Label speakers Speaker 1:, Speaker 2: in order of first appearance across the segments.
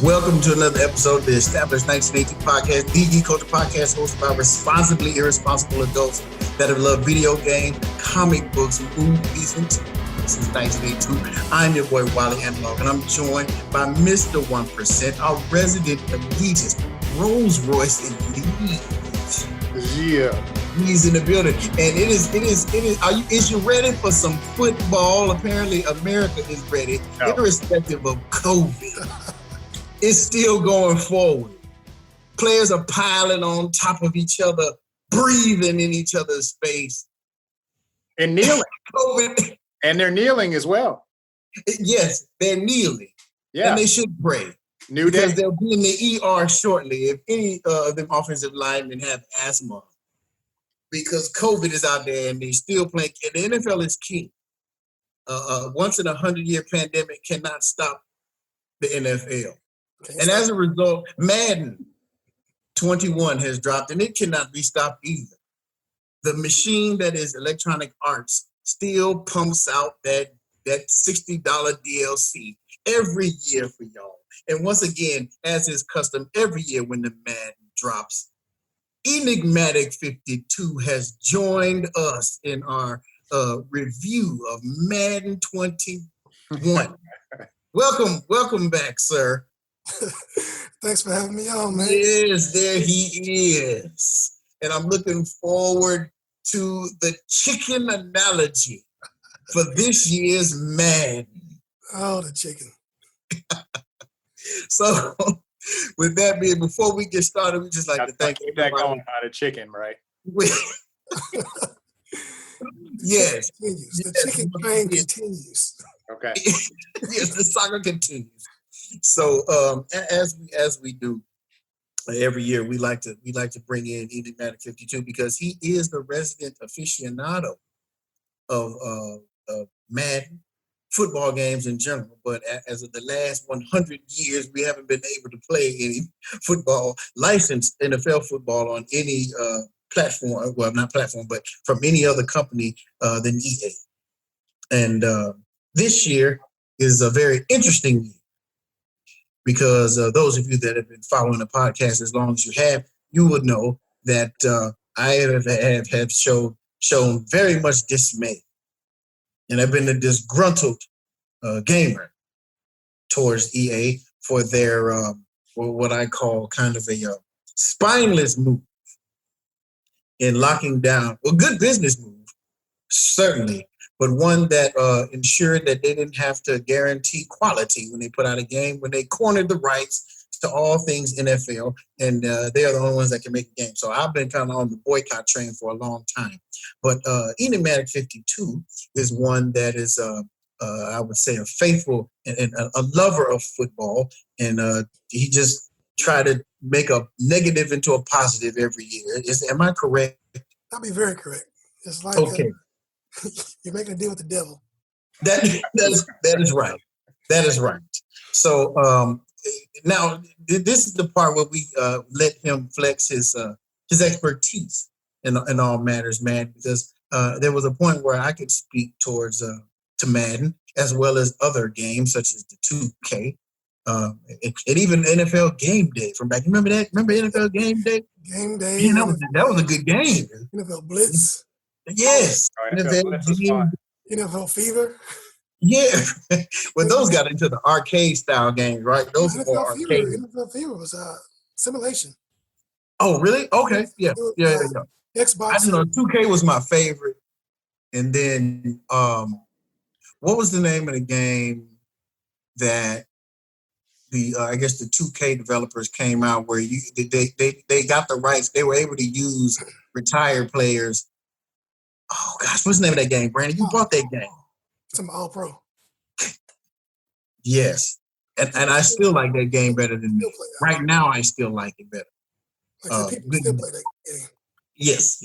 Speaker 1: Welcome to another episode of the Established 1918 Podcast, the Geek Culture Podcast hosted by responsibly irresponsible adults that have loved video games, comic books, movies, and TV since 1982. I'm your boy, Wally Analog, and I'm joined by Mr. 1%, our resident elitist, Rolls Royce Elite.
Speaker 2: Yeah.
Speaker 1: He's in the building. And is you ready for some football? Apparently, America is ready, irrespective of COVID. It's still going forward. Players are piling on top of each other, breathing in each other's space.
Speaker 2: And kneeling.
Speaker 1: COVID.
Speaker 2: And they're kneeling as well.
Speaker 1: Yes, they're kneeling.
Speaker 2: Yeah.
Speaker 1: And they should pray.
Speaker 2: New
Speaker 1: because
Speaker 2: day.
Speaker 1: they'll be in the ER shortly if any of them offensive linemen have asthma. Because COVID is out there and they're still playing. And the NFL is king. Once in a 100-year pandemic cannot stop the NFL. And as a result, Madden 21 has dropped, and it cannot be stopped either. The machine that is Electronic Arts still pumps out that $60 DLC every year for y'all. And once again, as is custom, every year when the Madden drops, Enigmatic 52 has joined us in our review of Madden 21. Welcome back, sir.
Speaker 3: Thanks for having me on, man.
Speaker 1: Yes, there he is. And I'm looking forward to the chicken analogy for this year's Madden.
Speaker 3: Oh, the chicken.
Speaker 1: So, with that being, before we get started, we just like to thank
Speaker 2: you. That going out of chicken, right?
Speaker 1: Yes.
Speaker 3: The chicken train continues.
Speaker 2: Okay.
Speaker 1: Yes, the saga continues. So as we do every year, we like to bring in Enigmatic 52 because he is the resident aficionado of Madden, football games in general. But as of the last 100 years, we haven't been able to play any football, licensed NFL football on any platform. Well, not platform, but from any other company than EA. And this year is a very interesting year. Because those of you that have been following the podcast as long as you have, you would know that I have shown very much dismay. And I've been a disgruntled gamer towards EA for their, what I call kind of a spineless move in locking down, good business move, certainly, but one that ensured that they didn't have to guarantee quality when they put out a game, when they cornered the rights to all things NFL, and they are the only ones that can make a game. So I've been kind of on the boycott train for a long time. But Enigmatic 52 is one that is, I would say, a faithful and a lover of football, and he just tried to make a negative into a positive every year. Am I correct?
Speaker 3: That'd be very correct. It's like
Speaker 1: okay.
Speaker 3: You're making a deal with the devil.
Speaker 1: That is right. That is right. So now this is the part where we let him flex his expertise in all matters, man. Because there was a point where I could speak towards to Madden as well as other games such as the 2K and even NFL Game Day from back. Remember that? Remember NFL Game Day?
Speaker 3: Game Day.
Speaker 1: Man, that was a good game.
Speaker 3: NFL Blitz.
Speaker 1: Yes.
Speaker 3: NFL Fever.
Speaker 1: Yeah. Well, those got into the arcade style games, right? Those were arcade.
Speaker 3: NFL Fever was simulation.
Speaker 1: Oh, really? Okay. Yeah.
Speaker 3: Xbox.
Speaker 1: I know 2K was my favorite. And then what was the name of the game that I guess the 2K developers came out where they got the rights, they were able to use retired players. Oh gosh, what's the name of that game, Brandon? You bought that game.
Speaker 3: Some All Pro.
Speaker 1: Yes. And I still like that game better than me. Right now I still like it better.
Speaker 3: People still play that game.
Speaker 1: Yes.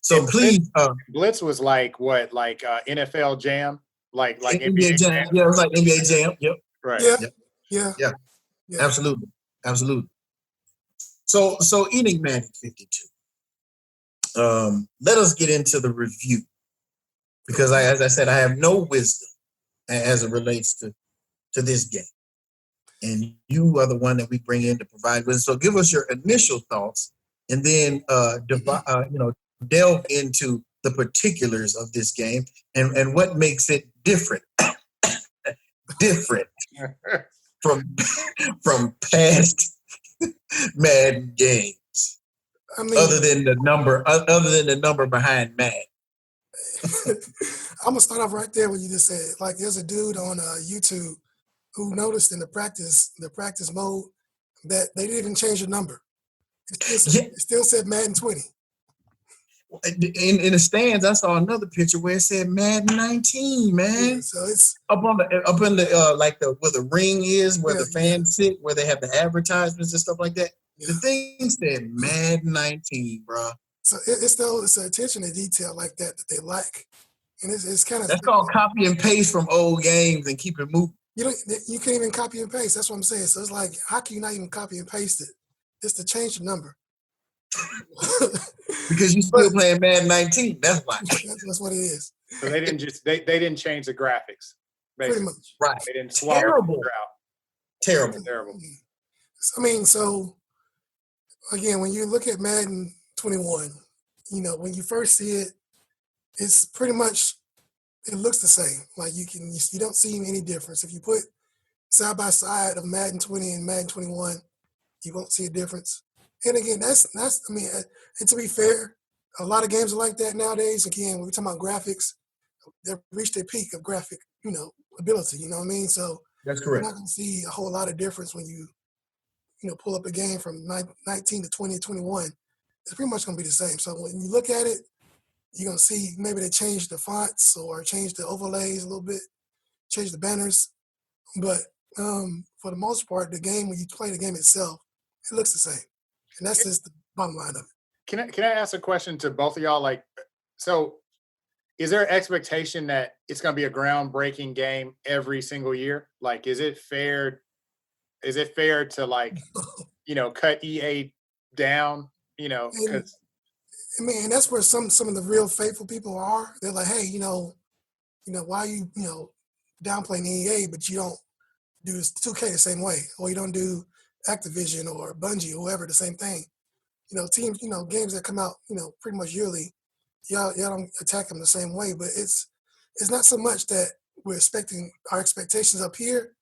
Speaker 1: So and please
Speaker 2: Blitz was like what? Like NFL Jam? Like
Speaker 1: NBA Jam. Yeah, it was like NBA Jam. Yep.
Speaker 2: Right.
Speaker 3: Yeah.
Speaker 1: Absolutely. So Enigmatic 52. Let us get into the review because as I said, I have no wisdom as it relates to this game. and you are the one that we bring in to provide with. So give us your initial thoughts, and then delve into the particulars of this game and what makes it different from past Madden games.
Speaker 3: I mean,
Speaker 1: Other than the number behind Madden.
Speaker 3: I'm gonna start off right there what you just said. Like, there's a dude on YouTube who noticed in the practice mode that they didn't even change the number. It still said Madden 20.
Speaker 1: In the stands, I saw another picture where it said Madden 19, man.
Speaker 3: Yeah, so it's
Speaker 1: up in the like where the ring is, where the fans sit, where they have the advertisements and stuff like that. Yeah. The thing said Madden 19, bro.
Speaker 3: So it's the attention to detail like that they like, and it's kind of
Speaker 1: that's called copy and paste from old games and keep it moving.
Speaker 3: You can't even copy and paste. That's what I'm saying. So it's like, how can you not even copy and paste it? It's to change the number.
Speaker 1: Because you're still playing Madden 19. That's why.
Speaker 3: That's what it is.
Speaker 2: So they didn't change the graphics. Basically.
Speaker 3: Pretty much.
Speaker 1: Right.
Speaker 2: They didn't swap
Speaker 1: Terrible.
Speaker 2: out.
Speaker 1: Terrible.
Speaker 3: I mean, so again, when you look at Madden 21, when you first see it, it's pretty much, it looks the same. Like you don't see any difference. If you put side by side of Madden 20 and Madden 21, you won't see a difference. And again, that's I mean, and to be fair, a lot of games are like that nowadays. Again, when we're talking about graphics, they've reached their peak of graphic, ability. You know what I mean? So
Speaker 1: that's correct.
Speaker 3: You're not going to see a whole lot of difference when you pull up a game from 19 to 20 to 21. It's pretty much going to be the same. So when you look at it, you're going to see maybe they changed the fonts or changed the overlays a little bit, changed the banners. But for the most part, the game, when you play the game itself, it looks the same. And that's just the bottom line of it.
Speaker 2: Can I ask a question to both of y'all? Like, so is there an expectation that it's going to be a groundbreaking game every single year? Like, is it fair to like, cut EA down, because
Speaker 3: I mean, and that's where some of the real faithful people are. They're like, hey, why you, downplaying EA, but you don't do 2K the same way, or you don't do Activision or Bungie or whoever the same thing. Teams, games that come out, pretty much yearly, y'all don't attack them the same way. But it's not so much that we're expecting our expectations up here,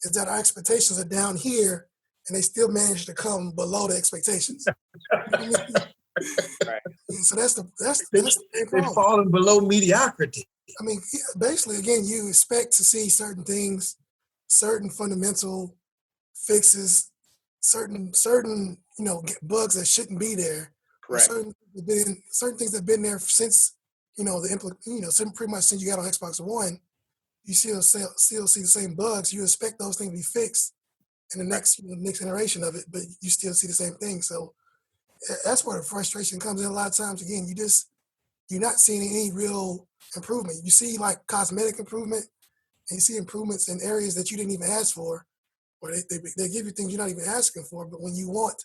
Speaker 3: is that our expectations are down here, and they still manage to come below the expectations.
Speaker 2: Right.
Speaker 3: So that's the
Speaker 1: they're falling below mediocrity.
Speaker 3: I mean, basically, again, you expect to see certain things, certain fundamental fixes, certain bugs that shouldn't be there.
Speaker 2: Correct.
Speaker 3: Certain things that have been there since pretty much since you got on Xbox One. You still see the same bugs. You expect those things to be fixed in the next next iteration of it, but you still see the same thing. So that's where the frustration comes in a lot of times. Again, you're not seeing any real improvement. You see like cosmetic improvement, and you see improvements in areas that you didn't even ask for, or they give you things you're not even asking for. But when you want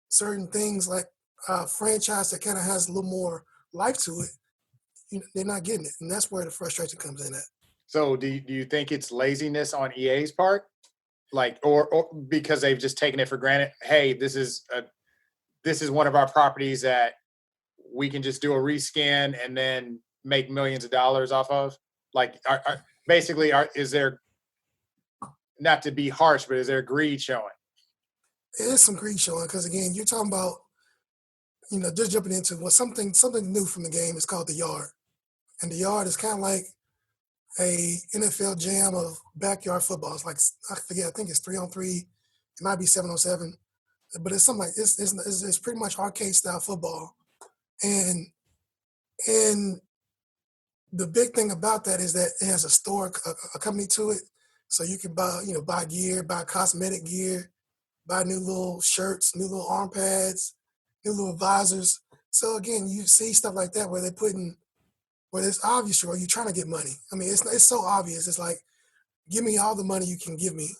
Speaker 3: certain things like a franchise that kind of has a little more life to it, they're not getting it, and that's where the frustration comes in at.
Speaker 2: So do you think it's laziness on EA's part, like, or because they've just taken it for granted? Hey, this is one of our properties that we can just do a reskin and then make millions of dollars off of. Like, is there, not to be harsh, but is there greed showing?
Speaker 3: There's some greed showing because again, you're talking about, just jumping into something new from the game is called the Yard, and the Yard is kind of like a NFL jam of backyard football. It's like, I forget, I think it's 3-on-3. It might be 7-on-7, but it's something like it's pretty much arcade style football. And the big thing about that is that it has a store, a company to it. So you can buy gear, buy cosmetic gear, buy new little shirts, new little arm pads, new little visors. So again, you see stuff like that where it's obvious, or you're trying to get money. I mean, it's so obvious. It's like, give me all the money you can give me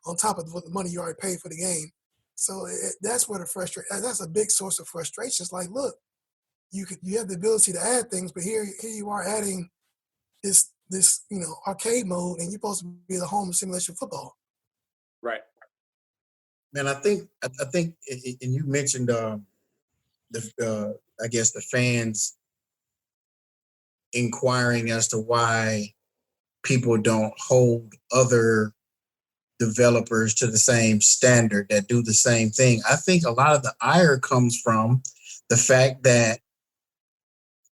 Speaker 3: on top of what the money you already paid for the game. So that's where that's a big source of frustration. It's like, look, you have the ability to add things, but here you are adding this arcade mode, and you're supposed to be the home of simulation football.
Speaker 2: Right.
Speaker 1: Man, I think, and you mentioned I guess the fans inquiring as to why people don't hold other developers to the same standard that do the same thing. I think a lot of the ire comes from the fact that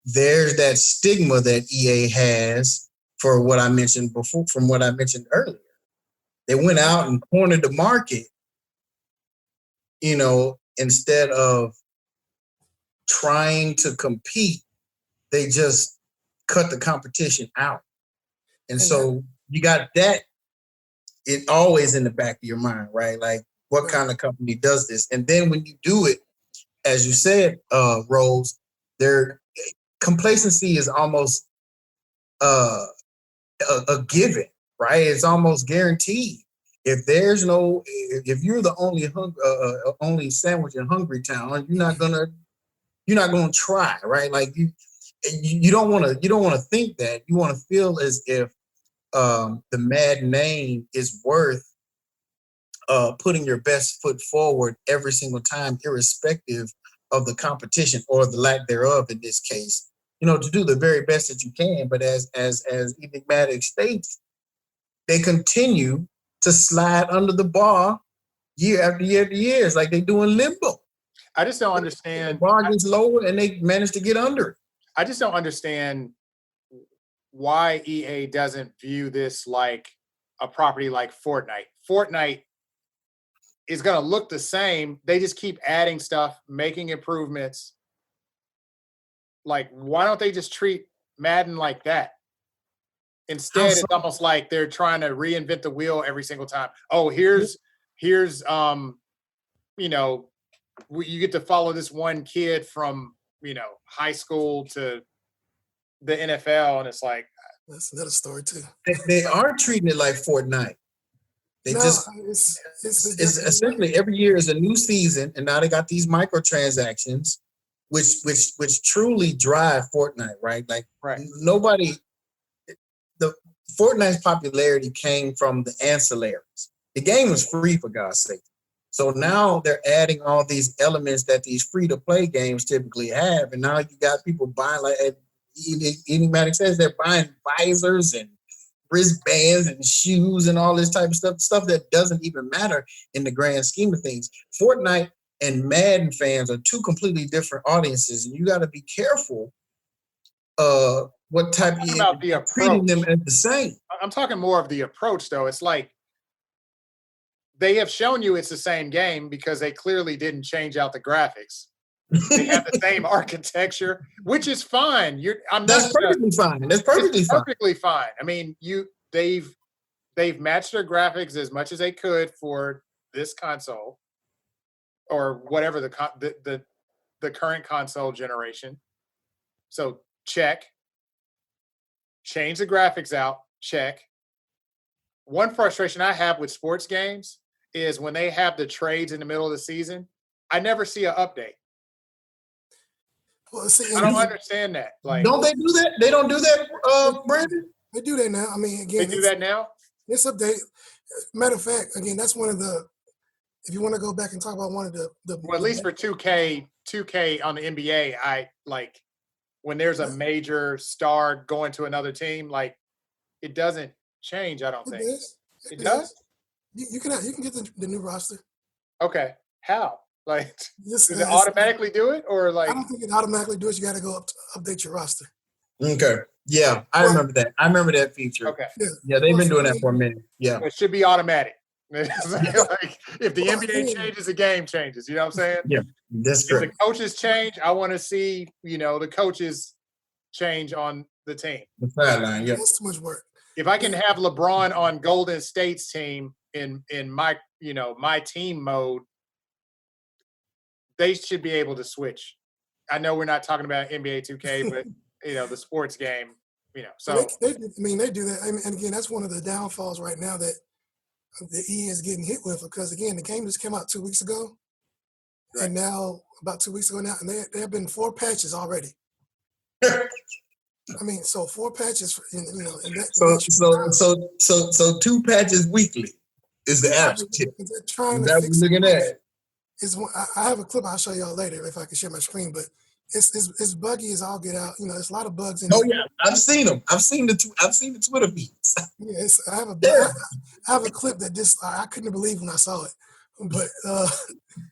Speaker 1: there's that stigma that EA has for what I mentioned before, from what I mentioned earlier. They went out and cornered the market, instead of trying to compete, they just cut the competition out. And so you got that it always in the back of your mind, right? Like, what kind of company does this? And then when you do it, as you said, Rose, their complacency is almost a given, right? It's almost guaranteed. If you're the only sandwich in Hungry Town, you're not gonna try, right? Like you don't want to think that. You want to feel as if the Madden name is worth putting your best foot forward every single time, irrespective of the competition or the lack thereof in this case. To do the very best that you can. But as enigmatic states, they continue to slide under the bar year after year after year. It's like they doing limbo.
Speaker 2: I just don't understand.
Speaker 1: The bar gets lower and they manage to get under it.
Speaker 2: I just don't understand why EA doesn't view this like a property like Fortnite. Fortnite is going to look the same. They just keep adding stuff, making improvements. Like, why don't they just treat Madden like that? Instead, it's almost like they're trying to reinvent the wheel every single time. Oh, here's you get to follow this one kid from, high school to the NFL, and it's like,
Speaker 3: that's another story too.
Speaker 1: They are treating it like Fortnite. It's essentially every year is a new season, and now they got these microtransactions, which truly drive Fortnite, right? Like,
Speaker 2: right.
Speaker 1: The Fortnite's popularity came from the ancillaries. The game was free, for God's sake. So now they're adding all these elements that these free-to-play games typically have, and now you got people buying, like Enigmatic says, they're buying visors and wristbands and shoes and all this type of stuff that doesn't even matter in the grand scheme of things. Fortnite and Madden fans are two completely different audiences, and you got to be careful what type of
Speaker 2: about the approach.
Speaker 1: Treating them as the same.
Speaker 2: I'm talking more of the approach, though. It's like they have shown you it's the same game because they clearly didn't change out the graphics. They have the same architecture, which is fine.
Speaker 1: That's perfectly fine. That's perfectly fine.
Speaker 2: I mean, they've matched their graphics as much as they could for this console or whatever the current console generation. So check. Change the graphics out. Check. One frustration I have with sports games is when they have the trades in the middle of the season, I never see an update.
Speaker 3: Well, see,
Speaker 2: I don't understand that. Like,
Speaker 1: don't they do that? They don't do that, Brandon?
Speaker 3: They do that now. I mean, again,
Speaker 2: they do that now?
Speaker 3: This update, matter of fact, again, that's one of the, if you want to go back and talk about one of the
Speaker 2: well, at least for 2K on the NBA, I like when there's a major star going to another team, like it doesn't change, I don't think. It does?
Speaker 3: You can get the new roster.
Speaker 2: Okay. How? Like, does it automatically do it, or like?
Speaker 3: I don't think it automatically do it. You got to go up to update your roster.
Speaker 1: Okay. Yeah, I remember that. I remember that feature.
Speaker 2: Okay.
Speaker 3: Yeah,
Speaker 1: they've been doing that for a minute. Yeah.
Speaker 2: It should be automatic. Like, if the NBA changes, the game changes. You know what I'm saying?
Speaker 1: Yeah, that's correct.
Speaker 2: If the coaches change, I want to see, the coaches change on the team.
Speaker 1: The sideline, yeah.
Speaker 3: That's too much work.
Speaker 2: If I can have LeBron on Golden State's team in my, my team mode, they should be able to switch. I know we're not talking about NBA 2K, but the sports game, so
Speaker 3: they do that. And again, that's one of the downfalls right now that the EA is getting hit with, because again, the game just came out 2 weeks ago, right. And now about 2 weeks ago now, and there have been 4 patches already. I mean, so 4 patches, and that.
Speaker 1: So 2 patches weekly. is the apps tip.
Speaker 3: They're
Speaker 1: Is
Speaker 3: trying to
Speaker 1: that what
Speaker 3: fix
Speaker 1: we're looking at?
Speaker 3: I have a clip I'll show y'all later if I can share my screen, but it's buggy as all get out. You know, there's a lot of bugs in
Speaker 1: Oh
Speaker 3: it.
Speaker 1: yeah, I've seen them. I've seen the Twitter feeds.
Speaker 3: Yeah,
Speaker 1: Yeah.
Speaker 3: I have a clip that just I couldn't believe when I saw it. But I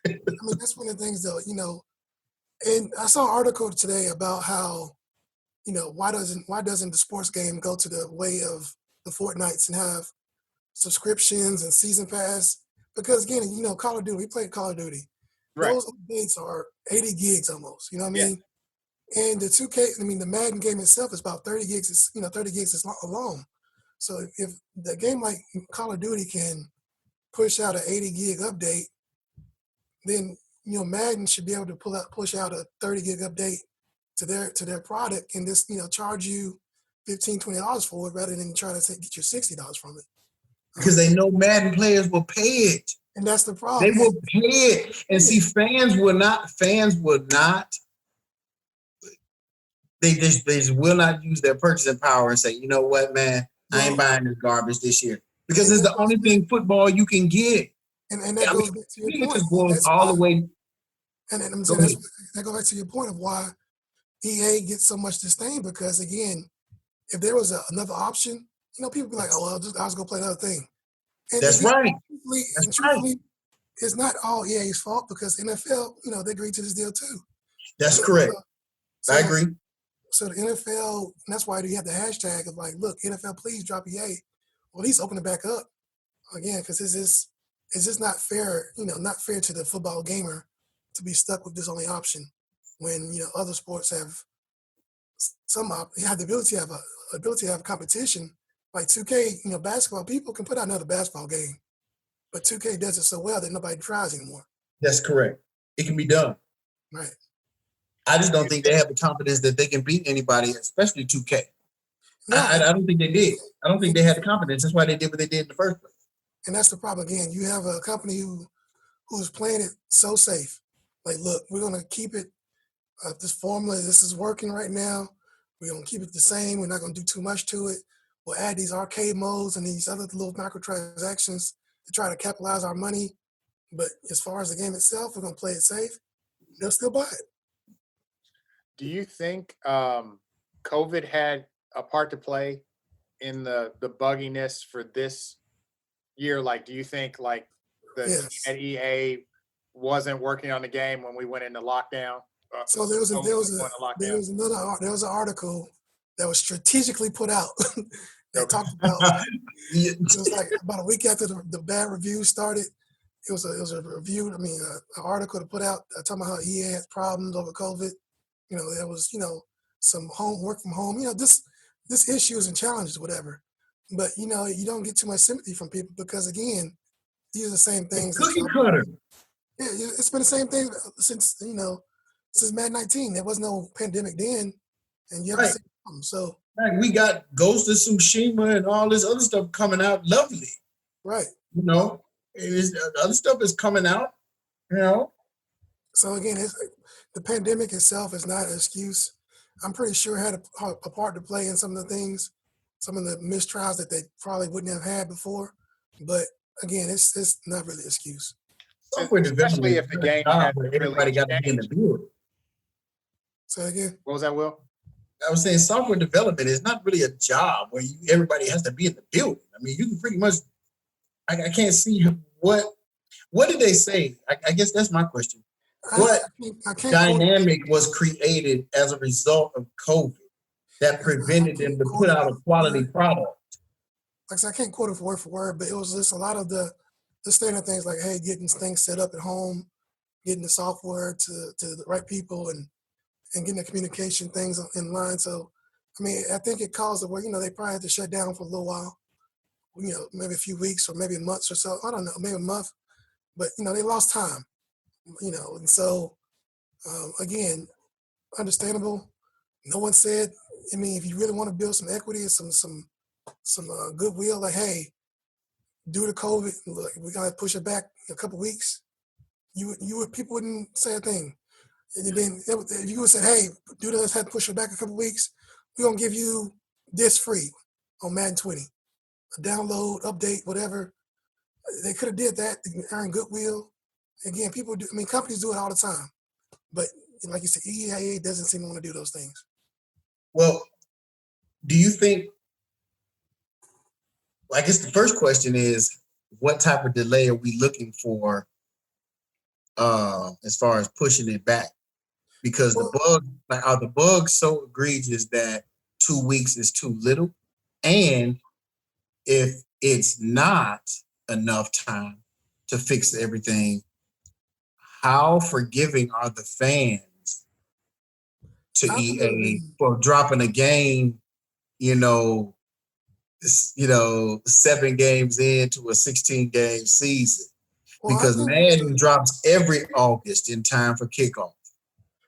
Speaker 3: mean, that's one of the things though, you know. And I saw an article today about how, you know, why doesn't the sports game go to the way of the Fortnites and have subscriptions and season pass? Because again, you know, Call of Duty, we played Call of Duty.
Speaker 2: Right.
Speaker 3: Those updates are 80 gigs almost. You know what I
Speaker 2: Yeah.
Speaker 3: mean? And the 2K, I mean, the Madden game itself is about 30 gigs. 30 gigs is long. So if the game like Call of Duty can push out an 80 gig update, then you know Madden should be able to push out a 30 gig update to their product and just charge you $15-$20 for it rather than try to get you $60 from it.
Speaker 1: Because they know Madden players will pay it.
Speaker 3: And that's the
Speaker 1: They
Speaker 3: problem.
Speaker 1: will pay it. And see, fans will not. They just will not use their purchasing power and say, you know what, man, I ain't buying this garbage this year because it's the only thing football you can get.
Speaker 3: And that goes back to your point.
Speaker 1: It just goes all the way.
Speaker 3: And I'm saying that goes back to your point of why EA gets so much disdain because again, if there was another option, you know, people be like, oh, well, I'll just go play another thing. And
Speaker 1: That's
Speaker 3: again,
Speaker 1: right.
Speaker 3: Truthfully, it's not all EA's fault because NFL, you know, they agreed to this deal too.
Speaker 1: That's correct. I agree.
Speaker 3: So the NFL, and that's why you have the hashtag of like, look, NFL, please drop EA. Well, at least open it back up again because it's just not fair, you know, not fair to the football gamer to be stuck with this only option when, you know, other sports have have the ability to have competition. Like 2K, you know, basketball, people can put out another basketball game, but 2K does it so well that nobody tries anymore.
Speaker 1: That's correct. It can be done.
Speaker 3: Right.
Speaker 1: I just don't think they have the confidence that they can beat anybody, especially 2K.
Speaker 3: No,
Speaker 1: I don't think they did. I don't think they had the confidence. That's why they did what they did in the first place.
Speaker 3: And that's the problem. Again, you have a company who's playing it so safe. Like, look, we're going to keep it, this formula, this is working right now. We're going to keep it the same. We're not going to do too much to it. We'll add these arcade modes and these other little microtransactions to try to capitalize our money. But as far as the game itself, we're going to play it safe. They'll still buy it.
Speaker 2: Do you think COVID had a part to play in the bugginess for this year? Like, do you think like the team at EA wasn't working on the game when we went into lockdown?
Speaker 3: So there was an article that was strategically put out that talked about it was like about a week after the bad reviews started. It was a review. I mean, an article to put out talking about how EA has problems over COVID. You know, there was some work from home. You know, this issues and challenges, whatever. But you know, you don't get too much sympathy from people because again, these are the same things.
Speaker 1: Cookie cutter.
Speaker 3: Yeah, it's been the same thing since Madden 19. There was no pandemic then, and you have the same problem. So
Speaker 1: we got Ghost of Tsushima and all this other stuff coming out. Lovely,
Speaker 3: right?
Speaker 1: You know, other stuff is coming out. You know.
Speaker 3: So again, the pandemic itself is not an excuse. I'm pretty sure it had a part to play in some of the things, some of the mistrials that they probably wouldn't have had before. But again, it's not really an excuse.
Speaker 2: Especially if the game had
Speaker 1: everybody got to be in the building.
Speaker 3: Say again.
Speaker 2: What was that, Will?
Speaker 1: I was saying software development is not really a job where everybody has to be in the building. I mean, you can pretty much. I can't see what did they say. I guess that's my question. What dynamic was created as a result of COVID that prevented them to put out a quality product?
Speaker 3: Like I said, I can't quote it word for word, but it was just a lot of the standard things like, hey, getting things set up at home, getting the software to the right people and getting the communication things in line. So, I mean, I think it caused it where, they probably had to shut down for a little while, maybe a few weeks or maybe months or so. I don't know, maybe a month. But, they lost time, and so, again, understandable. No one said, I mean, if you really want to build some equity and some goodwill, like, hey, due to COVID, look, we gotta push it back a couple weeks. People wouldn't say a thing. And then if you would say, hey, due to us had to push it back a couple weeks, we're gonna give you this free on Madden 20, a download, update, whatever. They could have did that to earn goodwill. Again, people do. I mean, companies do it all the time, but like you said, EA doesn't seem to want to do those things.
Speaker 1: Well, do you think? I guess the first question is, what type of delay are we looking for as far as pushing it back? Because
Speaker 3: Well,
Speaker 1: are the bugs so egregious that 2 weeks is too little? And if it's not enough time to fix everything, how forgiving are the fans to
Speaker 3: I've never
Speaker 1: EA
Speaker 3: been.
Speaker 1: for dropping a game, you know, 7 games into a 16-game season?
Speaker 3: Well, I
Speaker 1: Because
Speaker 3: think
Speaker 1: Madden drops every August in time for kickoff.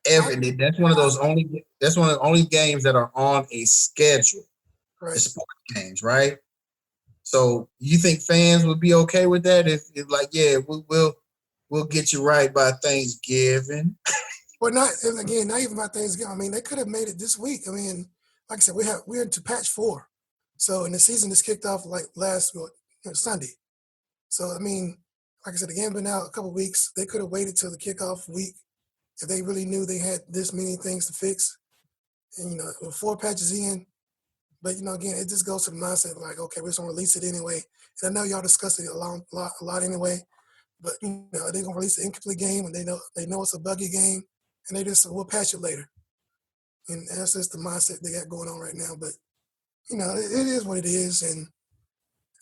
Speaker 3: I
Speaker 1: That's one of those only. That's one of the only games that are on a schedule. The
Speaker 3: right.
Speaker 1: sports games, right? So you think fans would be okay with that if like, yeah, we'll get you right by Thanksgiving.
Speaker 3: Well, not and again, not even about Thanksgiving. I mean, they could have made it this week. I mean, like I said, we're into patch 4, so and the season just kicked off like last Sunday. So I mean, like I said, the game been out a couple of weeks. They could have waited till the kickoff week if they really knew they had this many things to fix. And with 4 patches in, but again, it just goes to the mindset like, okay, we're just gonna release it anyway. And I know y'all discussed it a lot anyway. But they're gonna release an incomplete game, and they know it's a buggy game, and we'll patch it later. And that's just the mindset they got going on right now. But it is what it is. And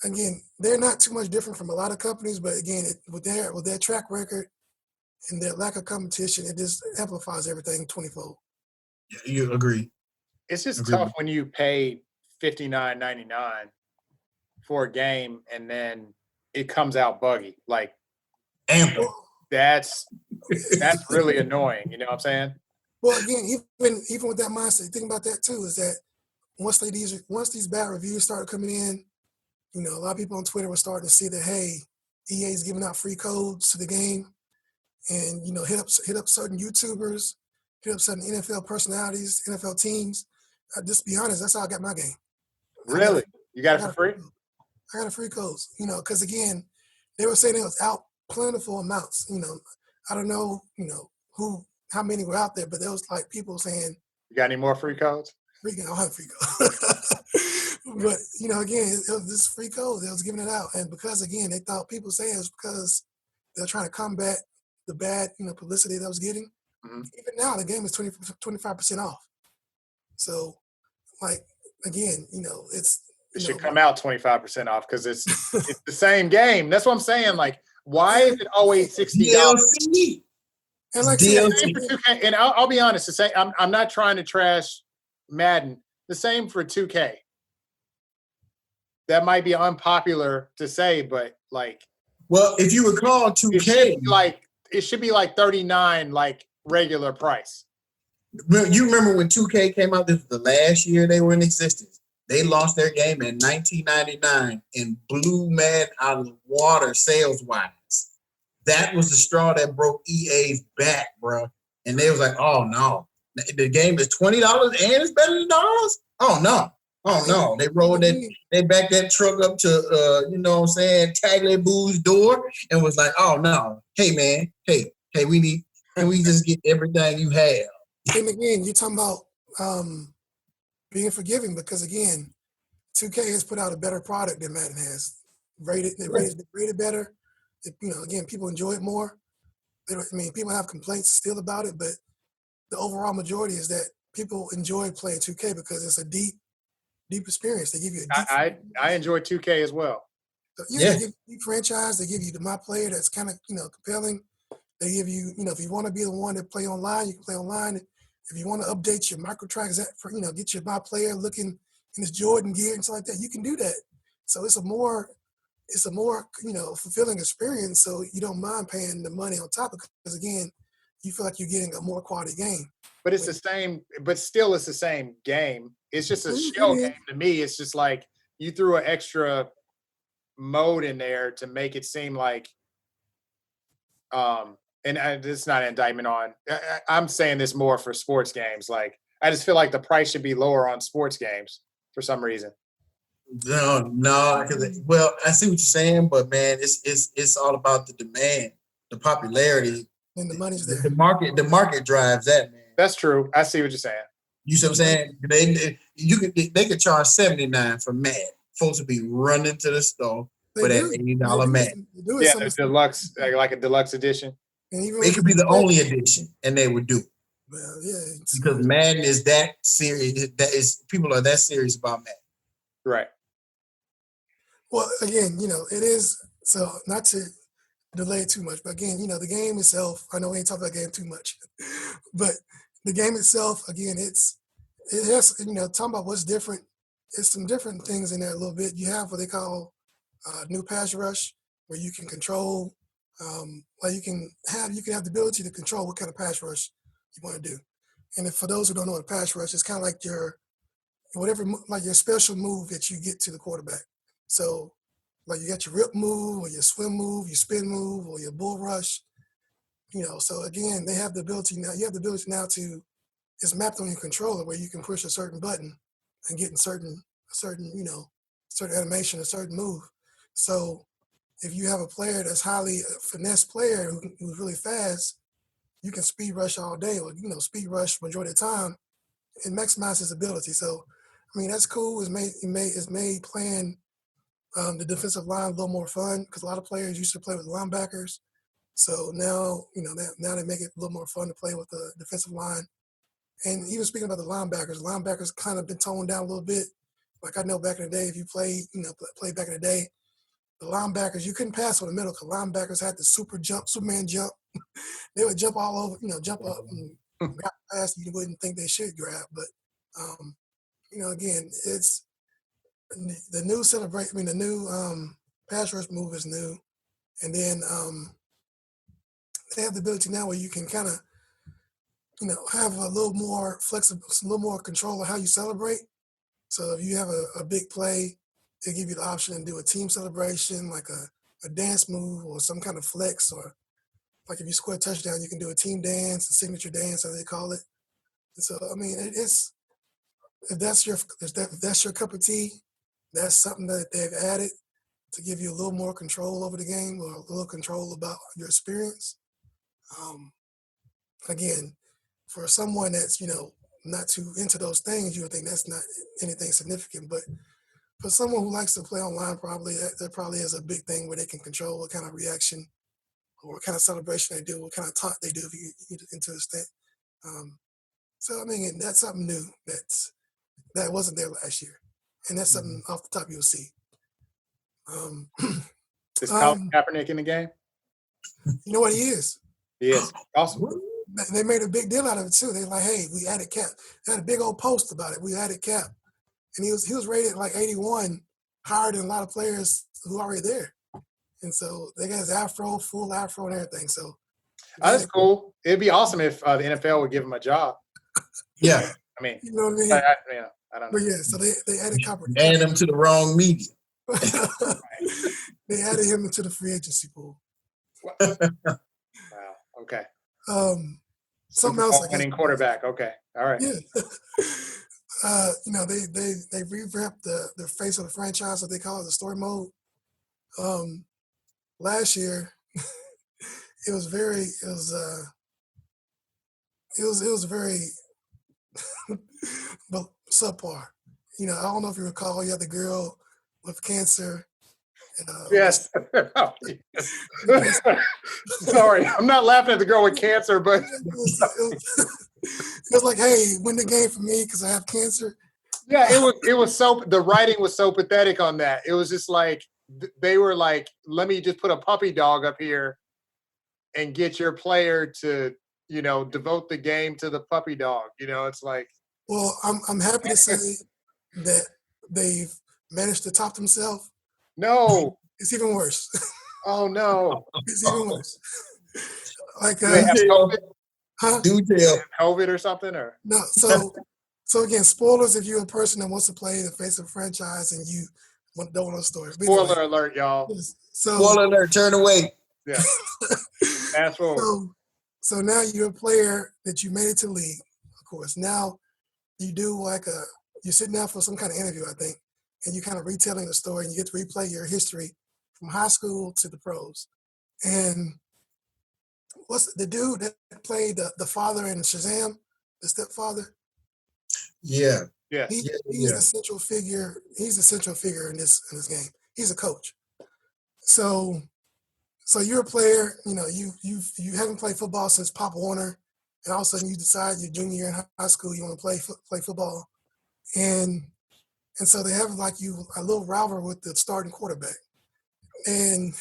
Speaker 3: again, they're not too much different from a lot of companies. But again, with their track record and their lack of competition, it just amplifies everything 20-fold.
Speaker 1: Yeah, you agree?
Speaker 2: It's just
Speaker 1: Agree.
Speaker 2: tough when you pay $59.99 for a game and then it comes out buggy. Like
Speaker 1: Anthem.
Speaker 2: that's really annoying. You know what I'm saying?
Speaker 3: Well, again, even with that mindset, think about that too. Is that once these bad reviews started coming in, a lot of people on Twitter were starting to see that, hey, EA is giving out free codes to the game, and hit up certain YouTubers, hit up certain NFL personalities, NFL teams. Just be honest, that's how I got my game.
Speaker 2: Really? You got it for free?
Speaker 3: I got a free codes, because again, they were saying it was out plentiful amounts. I don't know, how many were out there, but there was like people saying,
Speaker 2: You got any more free codes?
Speaker 3: I don't have free codes. But again, it was this free code. They was giving it out, and because again, they thought people saying it was because they're trying to combat the bad publicity that was getting.
Speaker 2: Mm-hmm.
Speaker 3: Even now, the game is 25% off. So, like again, it's
Speaker 2: it should come out 25% off because it's the same game. That's what I'm saying. Like, why is it always $60?
Speaker 1: DLC.
Speaker 3: And like
Speaker 2: DLC. And I'll be honest, the same. I'm not trying to trash Madden. The same for 2K. That might be unpopular to say, but like,
Speaker 1: well, if you recall, 2K,
Speaker 2: it should be like $39, like regular price.
Speaker 1: You remember when 2K came out? This was the last year they were in existence. They launched their game in 1999 and blew Madden out of the water sales-wise. That was the straw that broke EA's back, bro. And they was like, "Oh no, the game is $20 and it's better than dollars." Oh no. They rolled that. They backed that truck up to Tagley Boo's door and was like, "Oh no, hey man, hey, can we just get everything you have?"
Speaker 3: And again, you're talking about being forgiving because again, 2K has put out a better product than Madden has. They rated better. Again, people enjoy it more. People have complaints still about it, but the overall majority is that people enjoy playing 2K because it's a deep experience. They give you a deep.
Speaker 2: I enjoy 2K as well.
Speaker 3: So, they give you a deep franchise. They give you my player that's kind of compelling. They give you if you want to be the one that play online, you can play online. If you want to update your microtransactions, get your my player looking in his Jordan gear and stuff like that, you can do that. So it's a more fulfilling experience. So you don't mind paying the money on top of it because again, you feel like you're getting a more quality game.
Speaker 2: But it's the same. But still, it's the same game. It's just a shell game to me. It's just like you threw an extra mode in there to make it seem like. And it's not an indictment on. I'm saying this more for sports games. Like I just feel like the price should be lower on sports games for some reason.
Speaker 1: No. Well, I see what you're saying, but man, it's all about the demand, the popularity,
Speaker 3: And the money's
Speaker 1: the,
Speaker 3: there.
Speaker 1: the market drives that, man.
Speaker 2: That's true. I see what you're saying.
Speaker 1: You see what I'm saying? They could charge $79 for Madden. Folks would be running to the store
Speaker 3: They
Speaker 1: for that
Speaker 3: do.
Speaker 1: $80 Madden.
Speaker 3: They do it
Speaker 2: Yeah,
Speaker 3: some
Speaker 2: the
Speaker 3: of the-
Speaker 2: deluxe, like a deluxe edition.
Speaker 3: and even
Speaker 1: It
Speaker 3: with
Speaker 1: could be the only edition, and they would do it
Speaker 3: well, yeah,
Speaker 1: because Madden is that serious. That is people are that serious about Madden.
Speaker 2: Right.
Speaker 3: well, again, it is so not to delay it too much, but again, the game itself. I know we ain't talking about the game too much, but the game itself, again, it has talking about what's different. It's some different things in there a little bit. You have what they call new pass rush, where you can control, like you can have the ability to control what kind of pass rush you want to do. And for those who don't know what a pass rush is, kind of like your like your special move that you get to the quarterback. So, like you got your rip move, or your swim move, your spin move, or your bull rush. So again, they have the ability now. You have the ability now to it's mapped on your controller where you can push a certain button and get in certain animation, a certain move. So if you have a player that's highly finesse player who's really fast, you can speed rush all day, or speed rush majority of the time and maximize his ability. So I mean that's cool. It's made playing the defensive line a little more fun because a lot of players used to play with linebackers. So now now they make it a little more fun to play with the defensive line. And even speaking about the linebackers kind of been toned down a little bit. Like I know back in the day, if you played back in the day, the linebackers, you couldn't pass on the middle because linebackers had the Superman jump. They would jump all over, jump up and grab past you wouldn't think they should grab. But, again, it's the new the new pass rush move is new. And then they have the ability now where you can kind of, have a little more flexible, a little more control of how you celebrate. So if you have a big play, they give you the option to do a team celebration, like a dance move or some kind of flex, or like if you score a touchdown, you can do a team dance, a signature dance, as they call it. And so, I mean, it's if that's your cup of tea, that's something that they've added to give you a little more control over the game or a little control about your experience. Again, for someone that's not too into those things, you would think that's not anything significant. But for someone who likes to play online, probably that probably is a big thing where they can control what kind of reaction or what kind of celebration they do, what kind of talk they do if you get into the extent. So I mean, that's something new that wasn't there last year, and that's something off the top you'll see.
Speaker 2: Is Colin Kaepernick in the game?
Speaker 3: You know what he is?
Speaker 2: He is. Awesome.
Speaker 3: They made a big deal out of it too. They're like, hey, we added Cap. They had a big old post about it. We added Cap. And he was rated like 81, higher than a lot of players who are already there. And so they got his afro, full afro and everything. So
Speaker 2: that's cool. It'd be awesome if the NFL would give him a job.
Speaker 1: Yeah.
Speaker 2: I mean,
Speaker 3: you know what I mean?
Speaker 2: I don't know.
Speaker 3: But yeah, so they added Copper.
Speaker 1: Add them to the wrong media.
Speaker 3: They added him into the free agency pool.
Speaker 2: Wow. Okay.
Speaker 3: Something else.
Speaker 2: Winning quarterback. Okay. All right.
Speaker 3: Yeah. They revamped the face of the franchise, what they call it, the story mode. Last year, it was very but subpar. I don't know if you recall, you had the girl with cancer.
Speaker 2: Yes. Sorry, I'm not laughing at the girl with cancer, but
Speaker 3: it was like, hey, win the game for me because I have cancer.
Speaker 2: Yeah, it was so, the writing was so pathetic on that. It was just like they were like, let me just put a puppy dog up here and get your player to devote the game to the puppy dog. It's like.
Speaker 3: Well, I'm happy to say that they've managed to top themselves.
Speaker 2: No,
Speaker 3: it's even worse.
Speaker 2: Oh no,
Speaker 3: it's even worse. Like
Speaker 2: do they have COVID?
Speaker 3: Huh?
Speaker 1: Do tell.
Speaker 2: COVID or something or
Speaker 3: no? So again, spoilers if you're a person that wants to play the face of a franchise and you don't want to story.
Speaker 2: Spoiler alert, y'all.
Speaker 1: Spoiler alert, turn away.
Speaker 2: Yeah. Fast forward.
Speaker 3: So now you're a player that you made it to league, of course. Now you do you're sitting down for some kind of interview, I think, and you kind of retelling the story, and you get to replay your history from high school to the pros. And what's the dude that played the father in Shazam, the stepfather?
Speaker 1: Yeah.
Speaker 2: Yeah.
Speaker 3: He's
Speaker 1: Yeah.
Speaker 3: the central figure. He's the central figure in this game. He's a coach. So you're a player. You haven't played football since Pop Warner, and all of a sudden you decide your junior year in high school you want to play football, and so they have like you a little rivalry with the starting quarterback, and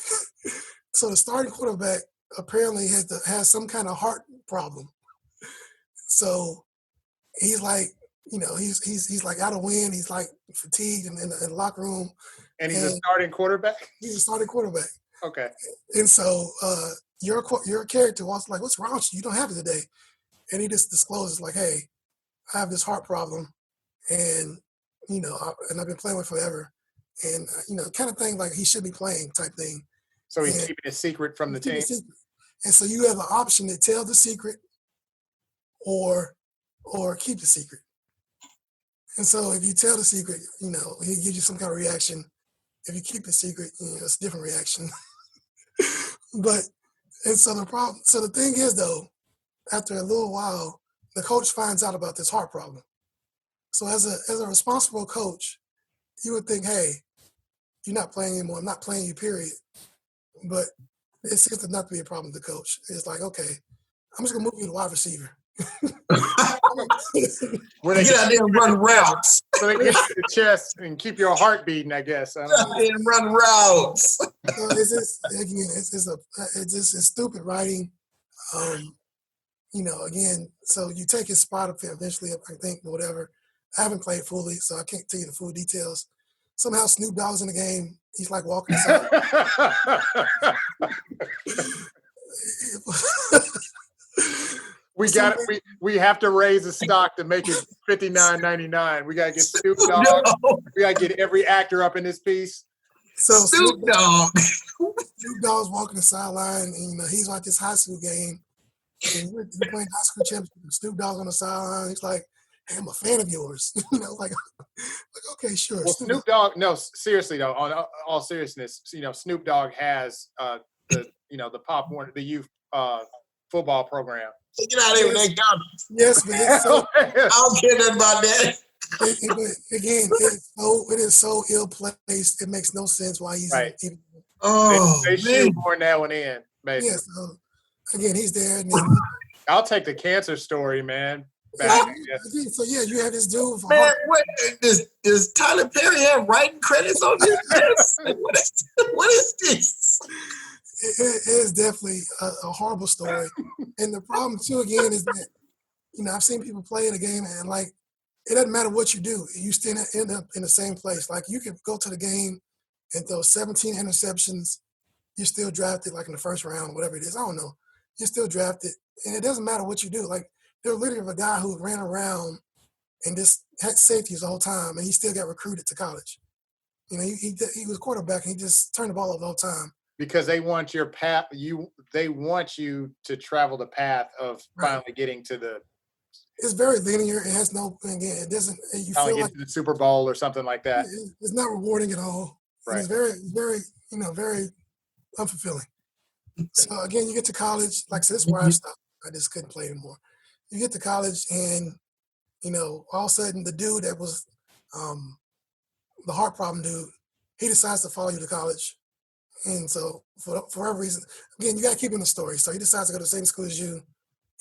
Speaker 3: so the starting quarterback apparently has some kind of heart problem. So he's like, he's like out of wind. He's like fatigued in the locker room.
Speaker 2: And he's a starting quarterback?
Speaker 3: He's a starting quarterback.
Speaker 2: Okay.
Speaker 3: And so your character was like, what's wrong with you? You don't have it today. And he just discloses like, hey, I have this heart problem, and and I've been playing with it forever, and kind of thing like he should be playing type thing.
Speaker 2: So he's keeping a secret from the team.
Speaker 3: And so you have an option to tell the secret or keep the secret. And so if you tell the secret, he gives you some kind of reaction. If you keep the secret, it's a different reaction. So the thing is though, after a little while, the coach finds out about this heart problem. So as a responsible coach, you would think, hey, you're not playing anymore. I'm not playing you, period. But it seems to not be a problem to the coach. It's like, okay, I'm just gonna move you to wide receiver.
Speaker 1: Where they get out there and run routes.
Speaker 2: So they get you the chest and keep your heart beating, I guess. I don't know.
Speaker 1: And run routes.
Speaker 3: So it's just again, it's stupid writing. Again, so you take his spot up there eventually, I think, whatever. I haven't played fully, so I can't tell you the full details. Somehow Snoop Dogg's in the game. He's like walking aside.
Speaker 2: We have to raise the stock to make it $59.99. We gotta get Snoop Dogg. We gotta get every actor up in this piece.
Speaker 3: So
Speaker 1: Snoop Dogg.
Speaker 3: Snoop Dogg's walking the sideline, and he's like this high school game. And we're playing high school championship. Snoop Dogg's on the sideline. He's like, hey, I'm a fan of yours. like okay, sure.
Speaker 2: Well, Snoop Dogg, no, seriously though, on all seriousness, Snoop Dogg has the Pop Warner, the youth football program.
Speaker 1: Get out of here with that garbage.
Speaker 3: Yes, but
Speaker 1: I don't care nothing about that.
Speaker 3: Again, it is so ill placed. It makes no sense why he's
Speaker 2: right.
Speaker 3: Even,
Speaker 2: they shoehorn that one in, basically.
Speaker 3: Yeah, so again, he's there. And
Speaker 2: I'll take the cancer story, man.
Speaker 3: So you have this dude.
Speaker 1: Man, does Tyler Perry have writing credits on this? What is this?
Speaker 3: It is definitely a horrible story. And the problem too, again, is that I've seen people play the game and like it doesn't matter what you do, you still end up in the same place. Like you could go to the game and throw 17 interceptions, you're still drafted like in the first round, whatever it is. I don't know. You're still drafted, and it doesn't matter what you do. Like there's literally a guy who ran around and just had safeties the whole time, and he still got recruited to college. He was quarterback, and he just turned the ball over the whole time.
Speaker 2: Because they want your path. They want you to travel the path of finally getting to the.
Speaker 3: It's very linear. It has no. Again, it doesn't. You feel like
Speaker 2: to the Super Bowl or something like that.
Speaker 3: It's not rewarding at all.
Speaker 2: Right.
Speaker 3: It's very, very, very unfulfilling. So again, you get to college. Like I said, this is where I stopped. I just couldn't play anymore. You get to college, and all of a sudden, the dude that was the heart problem dude, he decides to follow you to college. And so for whatever reason, again, you got to keep in the story. So he decides to go to the same school as you,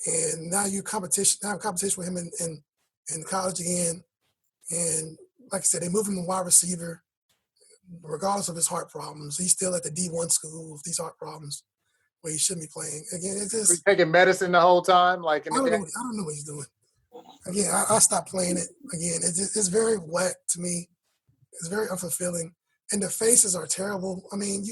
Speaker 3: and now you have competition with him in college again. And like I said, they move him to wide receiver, regardless of his heart problems. He's still at the D1 school with these heart problems where he shouldn't be playing. Again, it's just
Speaker 2: he's taking medicine the whole time, like
Speaker 3: I don't know what he's doing. Again, I stopped playing it. Again, it's very whack to me. It's very unfulfilling. And the faces are terrible. I mean,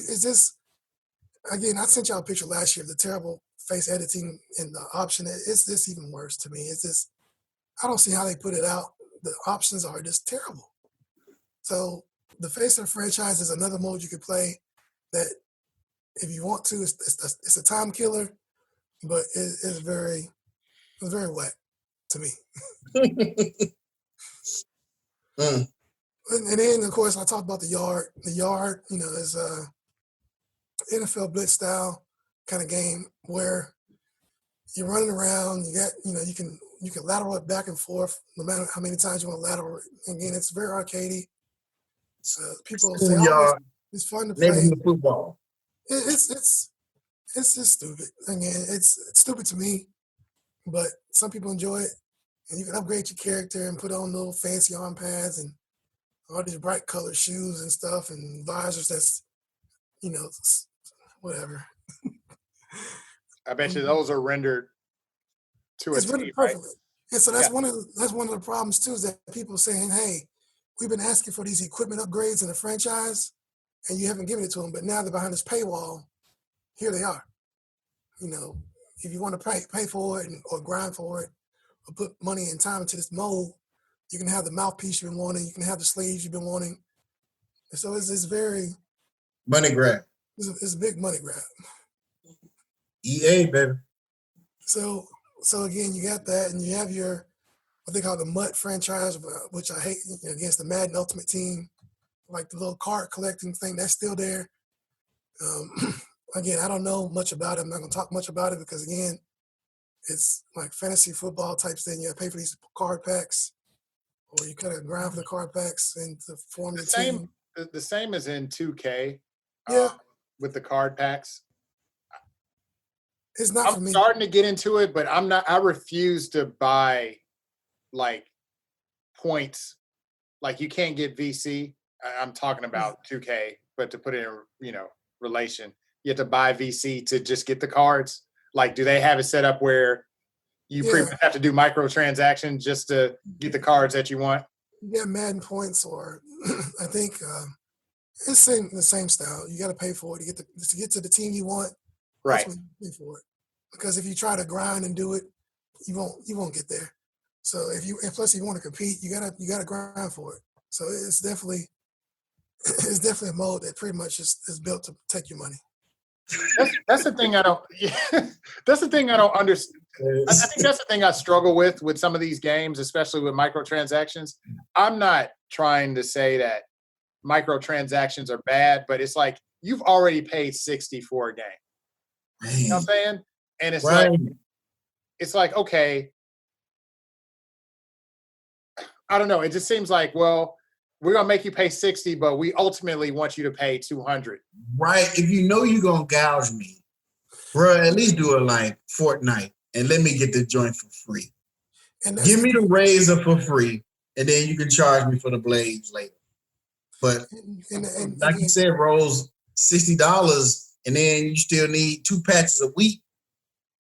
Speaker 3: again, I sent y'all a picture last year of the terrible face editing and the option. It's just even worse to me. It's just, I don't see how they put it out. The options are just terrible. So the face of the franchise is another mode you could play that if you want to, it's a time killer, but it's very wet to me. And then of course I talked about the yard. The yard, is a NFL blitz style kind of game where you're running around. You got, you can lateral it back and forth no matter how many times you want to lateral it. Again, it's very arcadey. People say, "Oh,
Speaker 1: Schoolyard,
Speaker 3: it's fun to play."
Speaker 1: neighborhood football.
Speaker 3: It's just stupid. Again, it's stupid to me, but some people enjoy it. And you can upgrade your character and put on little fancy arm pads and all these bright colored shoes and stuff and visors. That's whatever.
Speaker 2: I bet you those are rendered to a
Speaker 3: It's rendered
Speaker 2: T, right?
Speaker 3: perfectly. And so that's one of the problems too, is that people saying, "Hey, we've been asking for these equipment upgrades in the franchise, and you haven't given it to them. But now they're behind this paywall. Here they are. If you want to pay for it or grind for it or put money and time into this mode, you can have the mouthpiece you've been wanting. You can have the sleeves you've been wanting. And so it's very
Speaker 1: Money grab.
Speaker 3: it's a big money grab.
Speaker 1: EA, baby.
Speaker 3: So again, you got that, and you have your what they call the MUT franchise, which I hate, against the Madden Ultimate Team, like the little card collecting thing that's still there. Again, I don't know much about it. I'm not going to talk much about it because, again, it's like fantasy football type thing. You got to pay for these card packs, or you kind of grind for the card packs and to form the team.
Speaker 2: The same as in 2K.
Speaker 3: Yeah.
Speaker 2: With the card packs.
Speaker 3: It's not for
Speaker 2: I'm
Speaker 3: me.
Speaker 2: starting to get into it, but I'm not. I refuse to buy like points. Like you can't get VC. I'm talking about 2K, but to put it in relation, you have to buy VC to just get the cards. Like, do they have it set up where you pretty much have to do microtransactions just to get the cards that you want?
Speaker 3: You get Madden points, or I think it's the same style. You got to pay for it to get to the team you want.
Speaker 2: Right.
Speaker 3: You pay for it, because if you try to grind and do it, you won't get there. So and plus if you want to compete, you gotta grind for it. So it's definitely a mode that pretty much is built to take your money.
Speaker 2: That's the thing I don't. That's the thing I don't understand. I think that's the thing I struggle with some of these games, especially with microtransactions. I'm not trying to say that microtransactions are bad, but it's like you've already paid $60 for a game. You know what I'm saying? And it's like, okay, I don't know. It just seems like, well, we're gonna make you pay $60, but we ultimately want you to pay $200.
Speaker 1: Right. If you know you're gonna gouge me, bro, at least do it like Fortnite and let me get the joint for free. And give me the razor for free, and then you can charge me for the blades later. But like you said, Rose, $60, and then you still need 2 patches a week.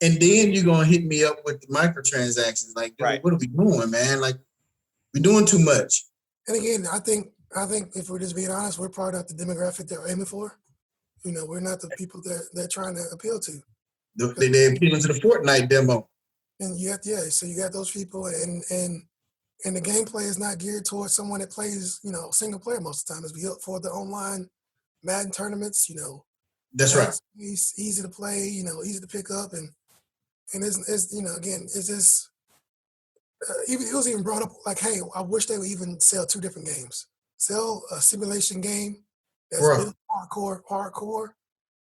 Speaker 1: And then you're gonna hit me up with the microtransactions. Like, dude, What are we doing, man? Like, we're doing too much.
Speaker 3: And again, I think if we're just being honest, we're probably not the demographic they're aiming for. We're not the people that they're trying to appeal to.
Speaker 1: They're appealing to the Fortnite demo.
Speaker 3: And so you got those people, and the gameplay is not geared towards someone that plays, single player most of the time. It's built for the online Madden tournaments.
Speaker 1: That's right.
Speaker 3: It's easy to play, easy to pick up, and it's again, it's just. It was even brought up like, hey, I wish they would even sell 2 different games. Sell a simulation game that's hardcore,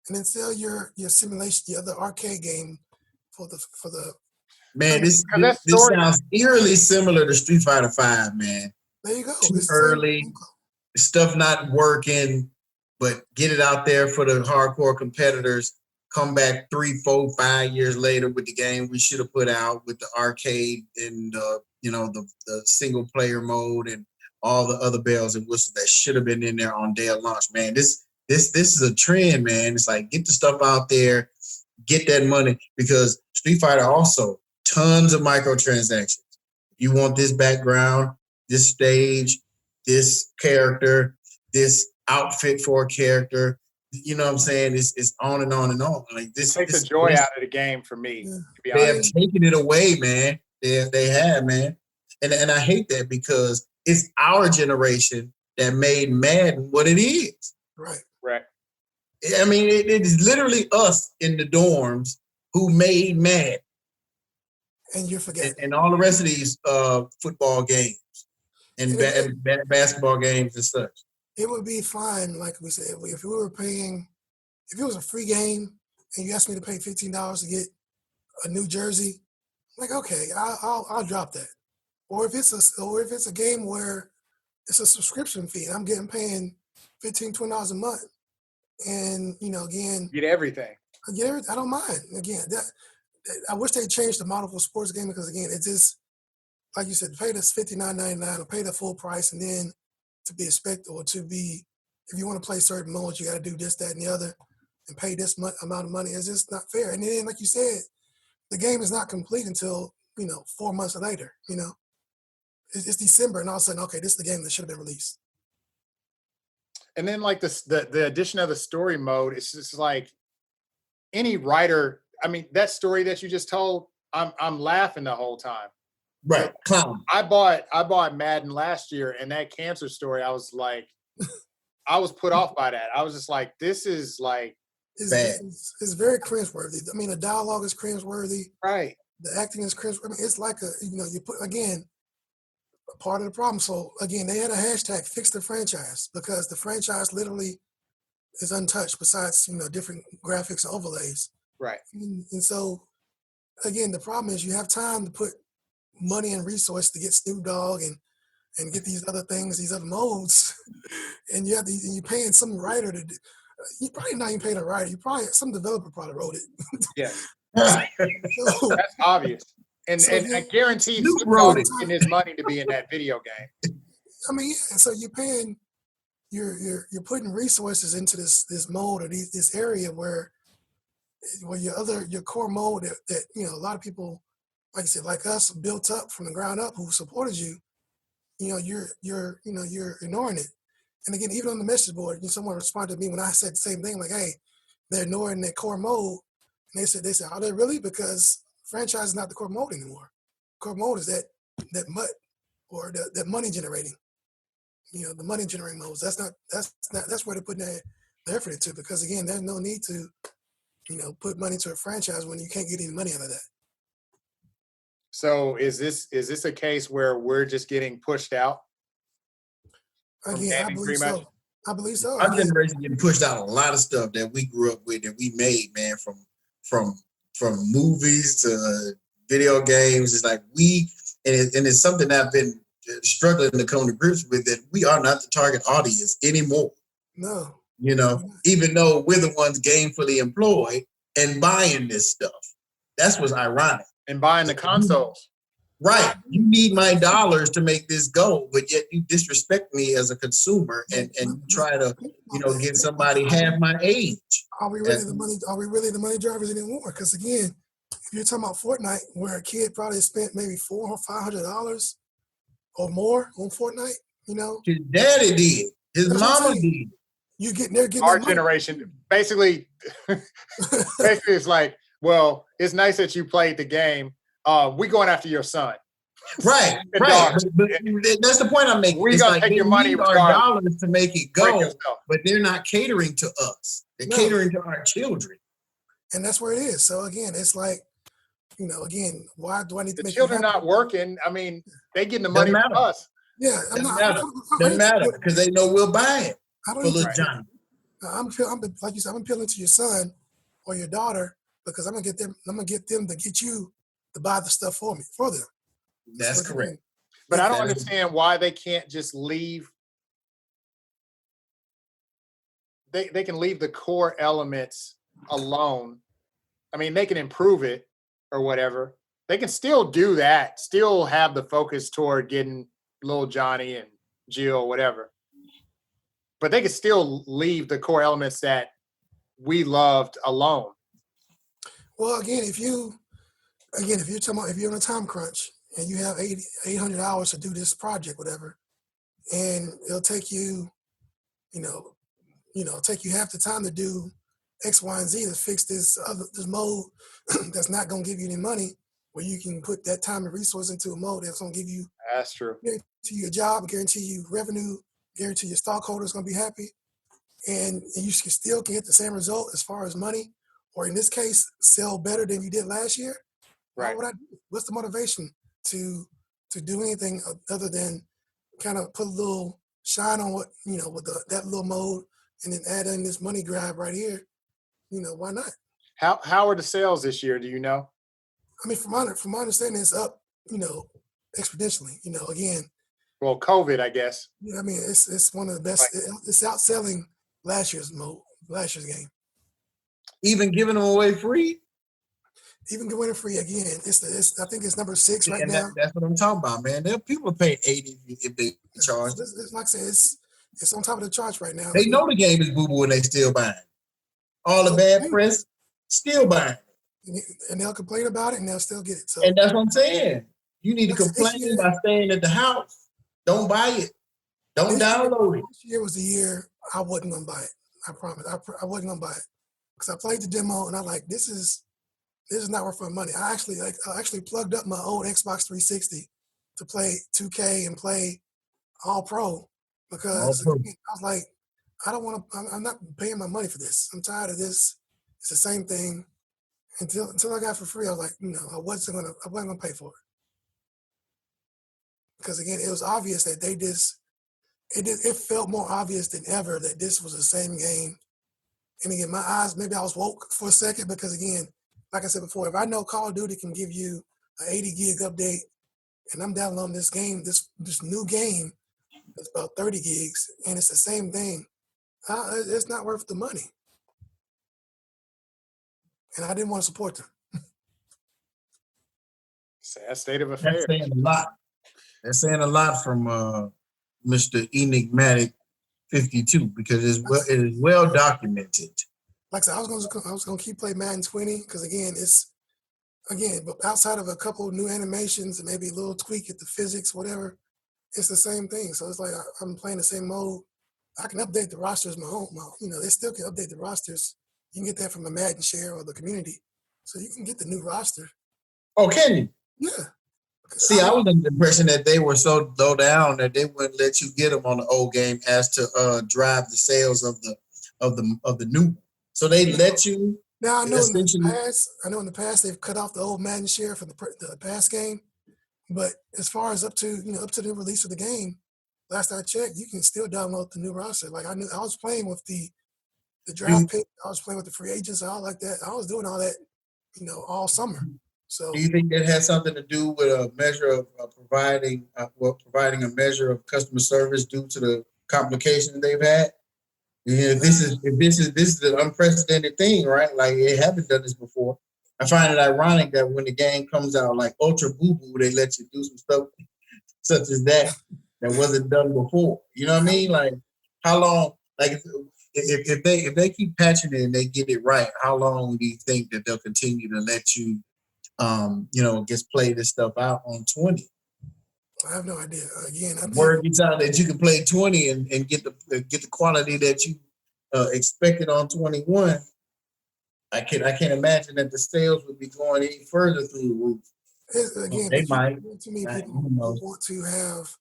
Speaker 3: and then sell your simulation, the other arcade game for the.
Speaker 1: Man, this sounds eerily similar to Street Fighter V, man.
Speaker 3: There you go.
Speaker 1: Too early, stuff not working, but get it out there for the hardcore competitors. Come back 3, 4, 5 years later with the game we should have put out with the arcade and the single player mode and all the other bells and whistles that should have been in there on day of launch. Man, this is a trend, man. It's like, get the stuff out there, get that money, because Street Fighter also tons of microtransactions. You want this background, this stage, this character, this outfit for a character. You know what I'm saying? It's on and on and on. Like this
Speaker 2: takes the joy out of the game for me. To be
Speaker 1: they
Speaker 2: honest.
Speaker 1: have taken it away, man. They have, man. And I hate that, because it's our generation that made Madden what it is.
Speaker 3: Right.
Speaker 1: I mean, it is literally us in the dorms who made Madden.
Speaker 3: And you're forgetting.
Speaker 1: And all the rest of these football games. and basketball games and such.
Speaker 3: It would be fine, like we said, if we were paying, if it was a free game and you asked me to pay $15 to get a new jersey, like okay, I'll drop that. Or if it's a game where it's a subscription fee, and I'm paying $15-$20 a month, and again,
Speaker 2: Get everything.
Speaker 3: I don't mind. Again, I wish they changed the model for sports gaming because again, it's just like you said, pay this $59.99 or pay the full price, and then to be expected or to be, if you want to play certain modes, you got to do this, that, and the other, and pay this amount of money. It's just not fair. And then, like you said, the game is not complete until 4 months later. It's December, and all of a sudden, okay, this is the game that should have been released.
Speaker 2: And then like the addition of the story mode, it's just like any writer. I mean, that story that you just told, I'm laughing the whole time.
Speaker 1: Right, clown.
Speaker 2: I bought Madden last year, and that cancer story, I was like, I was put off by that. I was just like, this is like
Speaker 3: it's very cringeworthy. I mean, the dialogue is cringeworthy.
Speaker 2: Right.
Speaker 3: The acting is cringeworthy. I mean, it's like you put again part of the problem. So again, they had a hashtag fix the franchise because the franchise literally is untouched besides different graphics and overlays.
Speaker 2: Right.
Speaker 3: And so again, the problem is you have time to put money and resource to get Snoop Dogg and get these other things, these other modes, and you're paying some writer to. You probably not even paying a writer. Some developer probably wrote it.
Speaker 2: Yeah.
Speaker 3: So,
Speaker 2: that's obvious. And I guarantee Snoop Dogg is getting his money to be in that video game.
Speaker 3: I mean, yeah. So you're paying, you're putting resources into this mode or this area where your core mode that a lot of people, like I said, like us, built up from the ground up, who supported you. You're ignoring it. And again, even on the message board, someone responded to me when I said the same thing, like, "Hey, they're ignoring their core mode." And they said, "Are they really?" Because franchise is not the core mode anymore. Core mode is that MUT or that money generating. The money generating modes. That's where they're putting their effort into. Because again, there's no need to, put money to a franchise when you can't get any money out of that.
Speaker 2: So is this a case where we're just getting pushed out?
Speaker 3: Again, I believe so.
Speaker 1: Our generation getting pushed out a lot of stuff that we grew up with that we made, man, from movies to video games. It's like and it's something that I've been struggling to come to grips with, that we are not the target audience anymore.
Speaker 3: No.
Speaker 1: Even though we're the ones gainfully employed and buying this stuff. That's what's ironic.
Speaker 2: And buying the consoles.
Speaker 1: Right. You need my dollars to make this go, but yet you disrespect me as a consumer and try to, get somebody half my age.
Speaker 3: Are we really the money drivers anymore? Because again, if you're talking about Fortnite, where a kid probably spent maybe $400 or $500 or more on Fortnite,
Speaker 1: His daddy did. His mama did.
Speaker 3: They're getting
Speaker 2: our generation. Basically, it's like, well, it's nice that you played the game. We going after your son.
Speaker 1: Right. But that's the point I'm making.
Speaker 2: We're going to take your money
Speaker 1: our dollars to make it go, but they're not catering to us. They're catering to our children.
Speaker 3: And that's where it is. So again, it's like, again, why do I need to make
Speaker 2: children not working? I mean, they getting the money from us.
Speaker 3: Yeah.
Speaker 1: Doesn't matter because they know we'll buy it for little Johnny.
Speaker 3: I'm like you said, I'm appealing to your son or your daughter because I'm gonna get them to get you to buy the stuff for them.
Speaker 1: That's correct.
Speaker 2: But I don't understand why they can't just leave. They can leave the core elements alone. I mean, they can improve it or whatever. They can still do that, still have the focus toward getting little Johnny and Jill, whatever. But they can still leave the core elements that we loved alone.
Speaker 3: Well, again, if you're on a time crunch and you have 800 hours to do this project, whatever, and it'll take you, take you half the time to do X, Y, and Z to fix this mode that's not going to give you any money, where you can put that time and resource into a mode that's going to give you.
Speaker 2: That's true.
Speaker 3: Guarantee you a job, guarantee you revenue, guarantee your stockholders going to be happy, and you still get the same result as far as money, or in this case, sell better than you did last year.
Speaker 2: Right.
Speaker 3: What's the motivation to do anything other than kind of put a little shine on what with that little mode, and then add in this money grab right here. Why not?
Speaker 2: How are the sales this year? Do you know?
Speaker 3: I mean, from my understanding, it's up, exponentially. Again,
Speaker 2: Well, COVID, I guess.
Speaker 3: yeah, I mean, it's one of the best.
Speaker 2: Right.
Speaker 3: It's outselling last year's game.
Speaker 1: Even giving them away free.
Speaker 3: Even going it free again. I think it's number 6 right
Speaker 1: And
Speaker 3: now.
Speaker 1: that's what I'm talking about, man. There people pay 80 if they charge.
Speaker 3: It's like I said, it's on top of the charts right now.
Speaker 1: They know the game is boo-boo and they still buying. All the bad press, still buying.
Speaker 3: And they'll complain about it and they'll still get it. So,
Speaker 1: and that's what I'm saying. You need to
Speaker 3: Like I said, this
Speaker 1: complain
Speaker 3: year-
Speaker 1: by staying at the house. Don't buy it. Don't download it.
Speaker 3: This year was the year I wasn't gonna buy it. I promise. I wasn't gonna buy it because I played the demo and I'm like, this is not worth my money. I actually plugged up my old Xbox 360 to play 2K and play All Pro because
Speaker 1: All Pro.
Speaker 3: I was like, I don't want to. I'm not paying my money for this. I'm tired of this. It's the same thing. Until I got it for free, I was like, I wasn't gonna pay for it because again, it was obvious that it felt more obvious than ever that this was the same game. And again, my eyes, maybe I was woke for a second because again, like I said before, if I know Call of Duty can give you an 80 gig update and I'm downloading this game, this new game that's about 30 gigs and it's the same thing, it's not worth the money. And I didn't want to support them.
Speaker 2: Sad state of affairs.
Speaker 1: That's saying a lot. That's saying a lot from Mr. Enigmatic 52 because it is well documented.
Speaker 3: Like I said, I was gonna keep playing Madden 20 because but outside of a couple of new animations and maybe a little tweak at the physics, whatever, it's the same thing. So it's like I'm playing the same mode. I can update the rosters my own. They still can update the rosters. You can get that from the Madden share or the community, so you can get the new roster.
Speaker 1: Oh, can you?
Speaker 3: Yeah.
Speaker 1: See, I was under the impression that they were so low down that they wouldn't let you get them on the old game as to drive the sales of the new one. So they let you.
Speaker 3: Now I know in the past they've cut off the old Madden share for the past game, but as far as up to the release of the game, last I checked, you can still download the new roster. Like I was playing with the draft pick, I was playing with the free agents, all like that. I was doing all that, all summer. So,
Speaker 1: do you think that has something to do with a measure of providing a measure of customer service due to the complications they've had? Yeah, this is an unprecedented thing, right? Like they haven't done this before. I find it ironic that when the game comes out like Ultra Boo Boo, they let you do some stuff such as that wasn't done before. You know what I mean? Like how long? Like if they keep patching it and they get it right, how long do you think that they'll continue to let you, just play this stuff out on 20?
Speaker 3: I have no idea. Again,
Speaker 1: word gets out that you can play 20 and get the quality that you expected on 21. I can't imagine that the sales would be going any further through the roof. They might.
Speaker 3: Too many people who want to have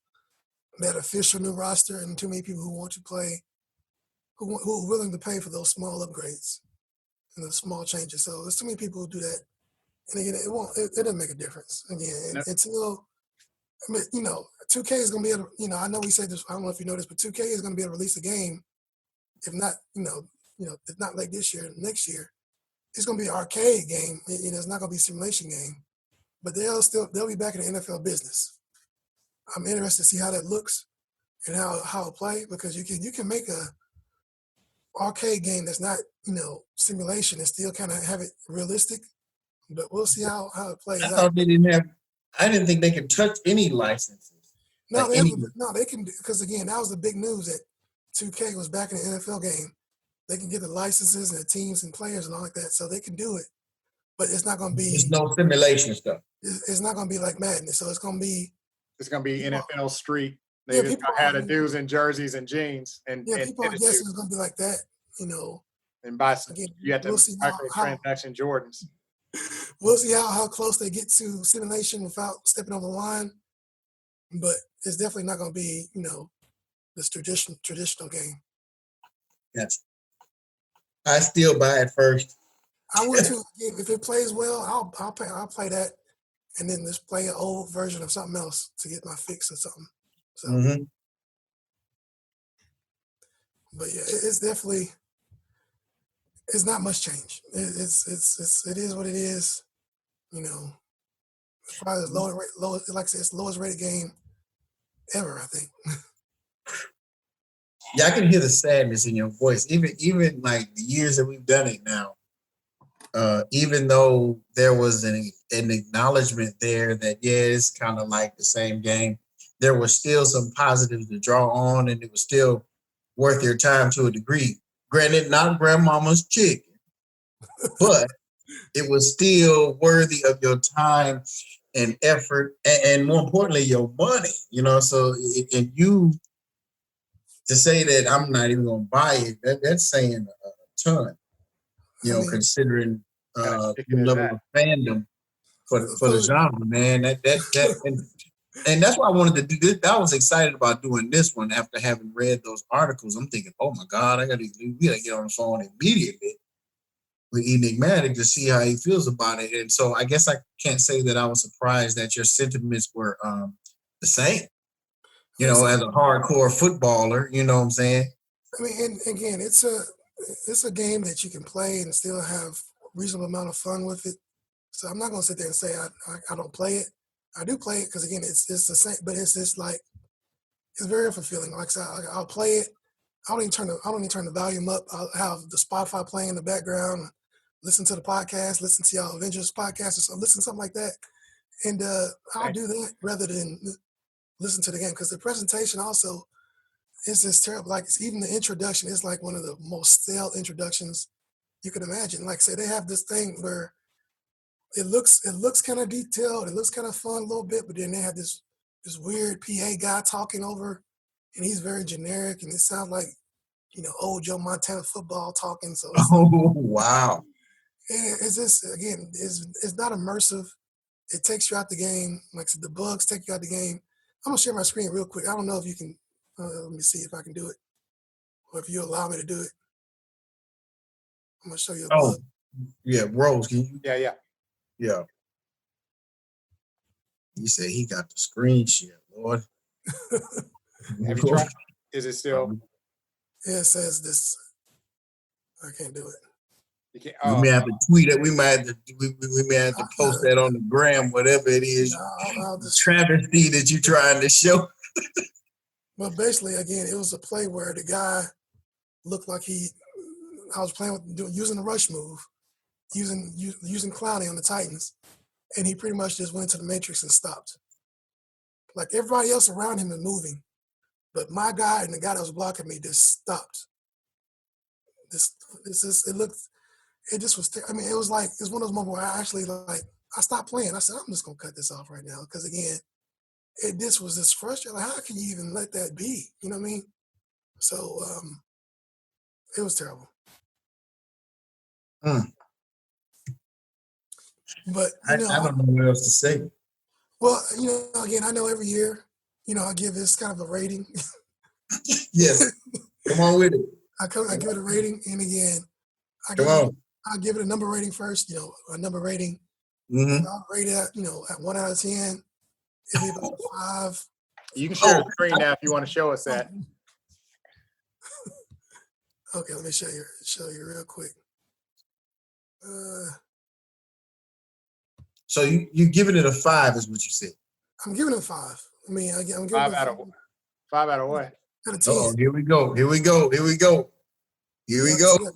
Speaker 3: that official new roster, and too many people who want to play, who are willing to pay for those small upgrades and the small changes. So there's too many people who do that, and again, it doesn't make a difference. Again, until 2K is going to be able to, I know we say this, I don't know if you know this, but 2K is going to be able to release a game, if not, if not like this year, next year. It's going to be an arcade game. It's not going to be a simulation game, but they'll be back in the NFL business. I'm interested to see how that looks and how it'll play because you can make a arcade game that's not, simulation and still kind of have it realistic, but we'll see how it plays out.
Speaker 1: I didn't think they could touch any licenses.
Speaker 3: No, they can, because again, that was the big news that 2K was back in the NFL game. They can get the licenses and the teams and players and all like that, so they can do it. But it's not going to be.
Speaker 1: There's no simulation stuff.
Speaker 3: It's not going to be like Madden. So it's going to be.
Speaker 2: It's going to be NFL Street. They just had the dudes in jerseys and jeans. People are guessing
Speaker 3: it's going to be like that,
Speaker 2: And buy some. You have to microtransaction Jordans.
Speaker 3: We'll see how close they get to simulation without stepping on the line. But it's definitely not going to be, this traditional game.
Speaker 1: Yes. I still buy it first.
Speaker 3: I would too. If it plays well, I'll play that, and then just play an old version of something else to get my fix or something. So,
Speaker 1: Mm-hmm.
Speaker 3: but yeah, it's definitely it's not much change. It is what it is. You know, it's probably the lowest, like I said, it's the lowest rated game ever. I think.
Speaker 1: Yeah, I can hear the sadness in your voice. Even like the years that we've done it now, even though there was an acknowledgement there that yeah, it's kind of like the same game, there was still some positives to draw on, and it was still worth your time to a degree. Granted, not grandmama's chicken, but it was still worthy of your time and effort, and more importantly, your money. You know, so and you to say that I'm not even going to buy it, that's saying a ton. You
Speaker 3: I
Speaker 1: know,
Speaker 3: mean,
Speaker 1: considering
Speaker 2: Kind of chicken
Speaker 1: your
Speaker 2: is
Speaker 1: level
Speaker 2: that?
Speaker 1: of fandom for
Speaker 3: for
Speaker 1: the
Speaker 3: the,
Speaker 1: genre, man. And that's why I wanted to do this. I was excited about doing this one after having read those articles. I'm thinking, oh my God, we gotta get on the phone immediately with Enigmatic to see how he feels about it. And so I guess I can't say that I was surprised that your sentiments were the same. You
Speaker 3: like I
Speaker 1: know,
Speaker 3: said,
Speaker 1: as a hardcore footballer, you know what I'm saying?
Speaker 3: I mean, and again, it's a game that you can play and still have reasonable amount of fun with it. So I'm not gonna sit there and say I don't play it. I do play it because again, it's the same, but it's just like it's very fulfilling. Like I said, I'll play it. I don't even turn the volume up. I'll have the Spotify playing in the background. Listen to the podcast. Listen to y'all Avengers podcast or something. Listen to something like that, and I'll
Speaker 2: Right.
Speaker 3: do that rather than listen to the game because the presentation also is just terrible. Like it's even the introduction is like one of the most stale introductions you could imagine. Like say they have this thing where it looks kind of detailed, it looks kind of fun a little bit, but then they have this weird PA guy talking over, and he's very generic, and it sounds like old Joe Montana football talking. So it's like
Speaker 1: Oh wow.
Speaker 3: it's just again it's not immersive. It takes you out the game. Like I said, the bugs take you out the game. I'm gonna share my screen real quick. I don't know if you can. Let me see if I can do it, or if you allow me to do it. I'm gonna show you a
Speaker 1: Oh
Speaker 3: bug.
Speaker 1: yeah, Rose, can you?
Speaker 2: Yeah.
Speaker 1: Yeah. You say he got the screen share, Lord.
Speaker 2: Have you tried? Is it still?
Speaker 3: Yeah, it says this. I can't do it.
Speaker 2: You can't.
Speaker 1: We
Speaker 2: Oh,
Speaker 1: may have to tweet it. We might have to. We may have to post
Speaker 3: Uh,
Speaker 1: that on the gram, whatever it is.
Speaker 3: I'll just.
Speaker 1: Travesty that you're trying to show.
Speaker 3: Well, basically, again, it was a play where the guy looked like I was playing with using the rush move, using Clowney on the Titans, and he pretty much just went into the matrix and stopped. Like everybody else around him is moving, but my guy and the guy that was blocking me just stopped. It looked. It just was. I mean, it was like it's one of those moments where I actually like I stopped playing. I said, I'm just gonna cut this off right now because again, this was this frustrating. Like, how can you even let that be? You know what I mean? So it was terrible.
Speaker 1: Mm.
Speaker 3: But
Speaker 1: I don't know what else to say.
Speaker 3: well, again, I know every year, I give this kind of a rating.
Speaker 1: Yes, come on with it.
Speaker 3: I give it a rating, and again,
Speaker 1: Come on.
Speaker 3: I give it a number rating first. A number rating.
Speaker 1: Mm-hmm.
Speaker 3: I'll rate it at 1 out of 10. It'd be about a 5.
Speaker 2: you can share
Speaker 1: Oh,
Speaker 2: a screen now if you want to show us that.
Speaker 3: Okay, let me show you real quick.
Speaker 1: So you giving it a 5 is what you said.
Speaker 3: I'm giving it a 5. I mean, I'm giving
Speaker 2: Five
Speaker 3: it
Speaker 2: out of what?
Speaker 3: out of 10.
Speaker 1: Oh, here we go. Here we go. Here we go. Here we
Speaker 3: Y'all
Speaker 1: go.
Speaker 3: see that?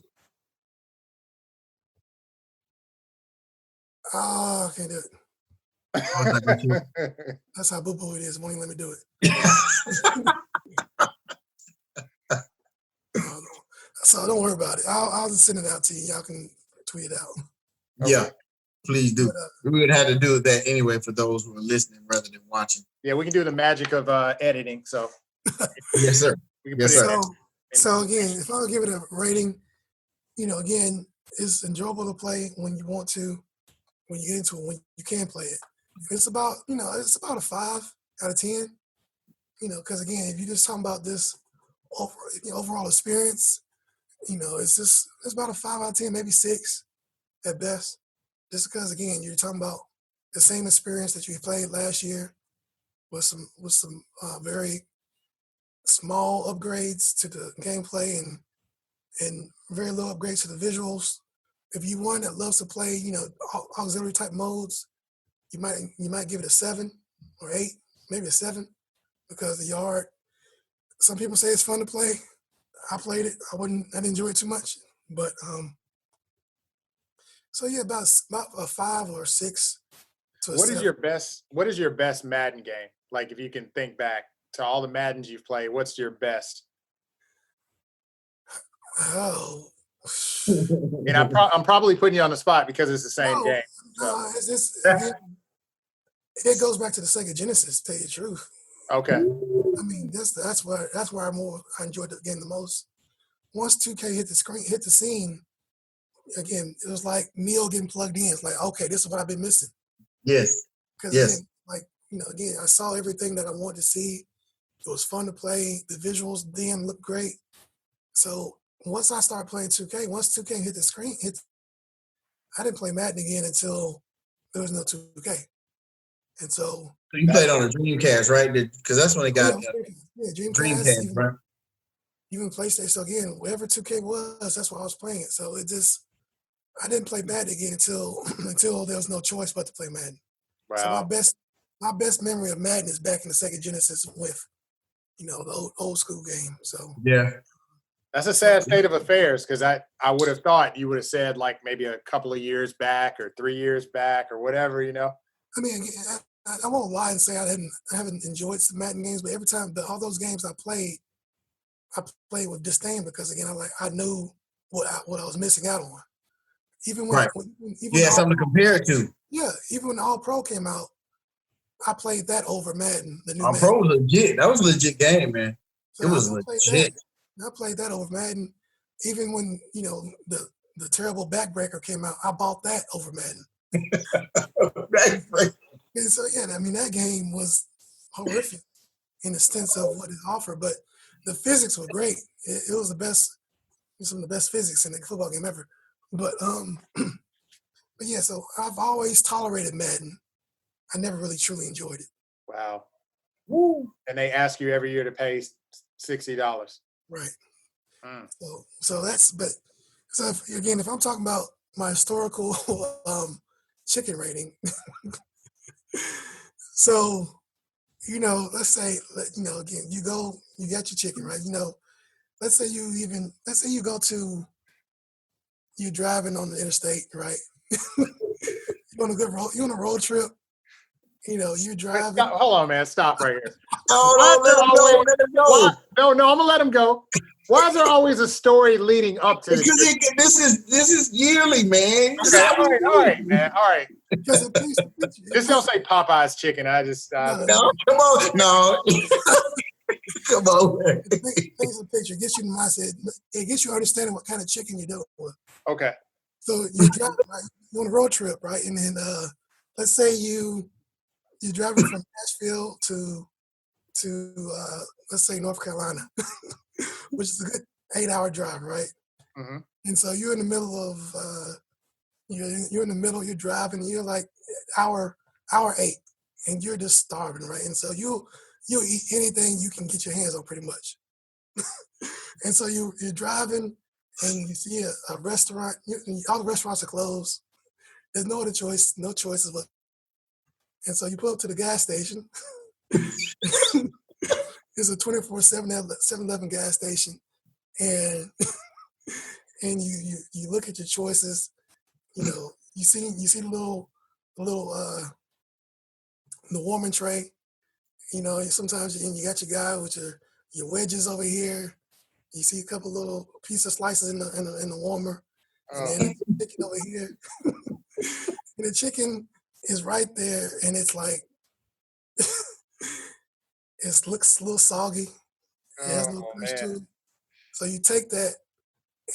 Speaker 3: Oh, I can't do it.
Speaker 1: Oh, it's like you-
Speaker 3: That's how boo-boo it is. Won't even let me do it. So don't worry about it. I'll just send it out to you. Y'all can tweet it out.
Speaker 1: Yeah, please do.
Speaker 3: But,
Speaker 1: We would have to do that anyway for those who are listening rather than watching.
Speaker 2: Yeah, we can do the magic of editing. So
Speaker 1: Yes, sir.
Speaker 2: we can
Speaker 1: Yes,
Speaker 2: put
Speaker 1: sir.
Speaker 2: it.
Speaker 3: so again, if I'll give it a rating, again, it's enjoyable to play when you want to, when you get into it, when you can play it. It's about a 5 out of 10. Because again, if you're just talking about this overall experience, it's about a 5 out of 10, maybe 6 at best. Just because again, you're talking about the same experience that you played last year with some very small upgrades to the gameplay and very low upgrades to the visuals. If you one that loves to play, auxiliary type modes, you might give it a 7 or 8, maybe a 7, because the yard. Some people say it's fun to play. I played it. I didn't enjoy it too much, but so yeah, about a 5 or 6 to a
Speaker 2: What
Speaker 3: 7.
Speaker 2: is your best Madden game? Like, if you can think back to all the Maddens you've played, what's your best?
Speaker 3: Oh.
Speaker 2: And I'm probably putting you on the spot because it's the same game. So.
Speaker 3: No, again, it goes back to the Sega Genesis. To tell you the truth.
Speaker 2: Okay.
Speaker 3: I mean, that's where I enjoyed the game the most. Once 2K hit the scene, again, it was like Neo getting plugged in. It's like, okay, this is what I've been missing.
Speaker 1: Yes.
Speaker 3: Because
Speaker 1: Yes.
Speaker 3: again, again, I saw everything that I wanted to see. It was fun to play. The visuals then looked great. So once I started playing 2K, once 2K hit the screen, I didn't play Madden again until there was no 2K. And so
Speaker 1: you played on a Dreamcast, right? Because that's when it got
Speaker 3: Dreamcast,
Speaker 1: right?
Speaker 3: Even PlayStation. So again, whatever 2K was, that's what I was playing. So I didn't play Madden again until there was no choice but to play Madden.
Speaker 2: Wow.
Speaker 3: So my best memory of Madden is back in the Sega Genesis with, the old school game. So
Speaker 1: yeah.
Speaker 2: That's a sad state of affairs, because I would have thought you would have said like maybe a couple of years back or 3 years back or whatever,
Speaker 3: I mean, I won't lie and say I haven't enjoyed some Madden games, but every time all those games I played with disdain, because again, I knew what I was missing out on. Even when,
Speaker 1: Right.
Speaker 3: even
Speaker 1: You had something to compare it to.
Speaker 3: Yeah, even when All Pro came out, I played that over Madden. The new
Speaker 1: All
Speaker 3: Madden.
Speaker 1: Pro was legit. That was a legit game, man.
Speaker 3: So
Speaker 1: it was legit.
Speaker 3: I played that over Madden. Even when the terrible backbreaker came out, I bought that over Madden. And so yeah, I mean that game was horrific in the sense of what it offered, but the physics were great. It was some of the best physics in the football game ever. But but yeah, so I've always tolerated Madden. I never really truly enjoyed it.
Speaker 2: Wow.
Speaker 1: Woo.
Speaker 2: And they ask you every year to pay $60.
Speaker 3: Right.
Speaker 2: Mm.
Speaker 3: So if I'm talking about my historical chicken rating, so let's say again you got your chicken, right? Let's say you're driving on the interstate, right? You're on a road trip. You're driving.
Speaker 2: Hold on, man. Stop right here.
Speaker 1: No, let him go.
Speaker 2: No, I'm gonna let him go. Why is there always a story leading up to
Speaker 1: this? Because this is yearly, man.
Speaker 2: Okay, all right, man. All right.
Speaker 3: Because it paints the picture.
Speaker 2: Just don't say Popeye's chicken. I just
Speaker 1: no, come on, no. Come on.
Speaker 3: It paints the picture. It gets you in the mindset. It gets you understanding what kind of chicken you're doing.
Speaker 2: Okay.
Speaker 3: So you're driving, right? You're on a road trip, right? And then let's say you're driving from Nashville to let's say North Carolina, which is a good 8-hour drive, right?
Speaker 2: Mm-hmm.
Speaker 3: And so you're in the middle of you're driving, and you're like hour 8, and you're just starving, right? And so you'll eat anything you can get your hands on, pretty much. And so you're driving, and you see a restaurant. All the restaurants are closed. There's no other choice, no choices. But and so you pull up to the gas station. It's a 24/7 7-Eleven gas station, and you look at your choices. You see the little the warming tray. Sometimes you got your guy with your wedges over here. You see a couple little piece of slices in the warmer, and then the chicken over here. And the chicken is right there, and it's like it looks a little soggy. It has a little crunch to it. So you take that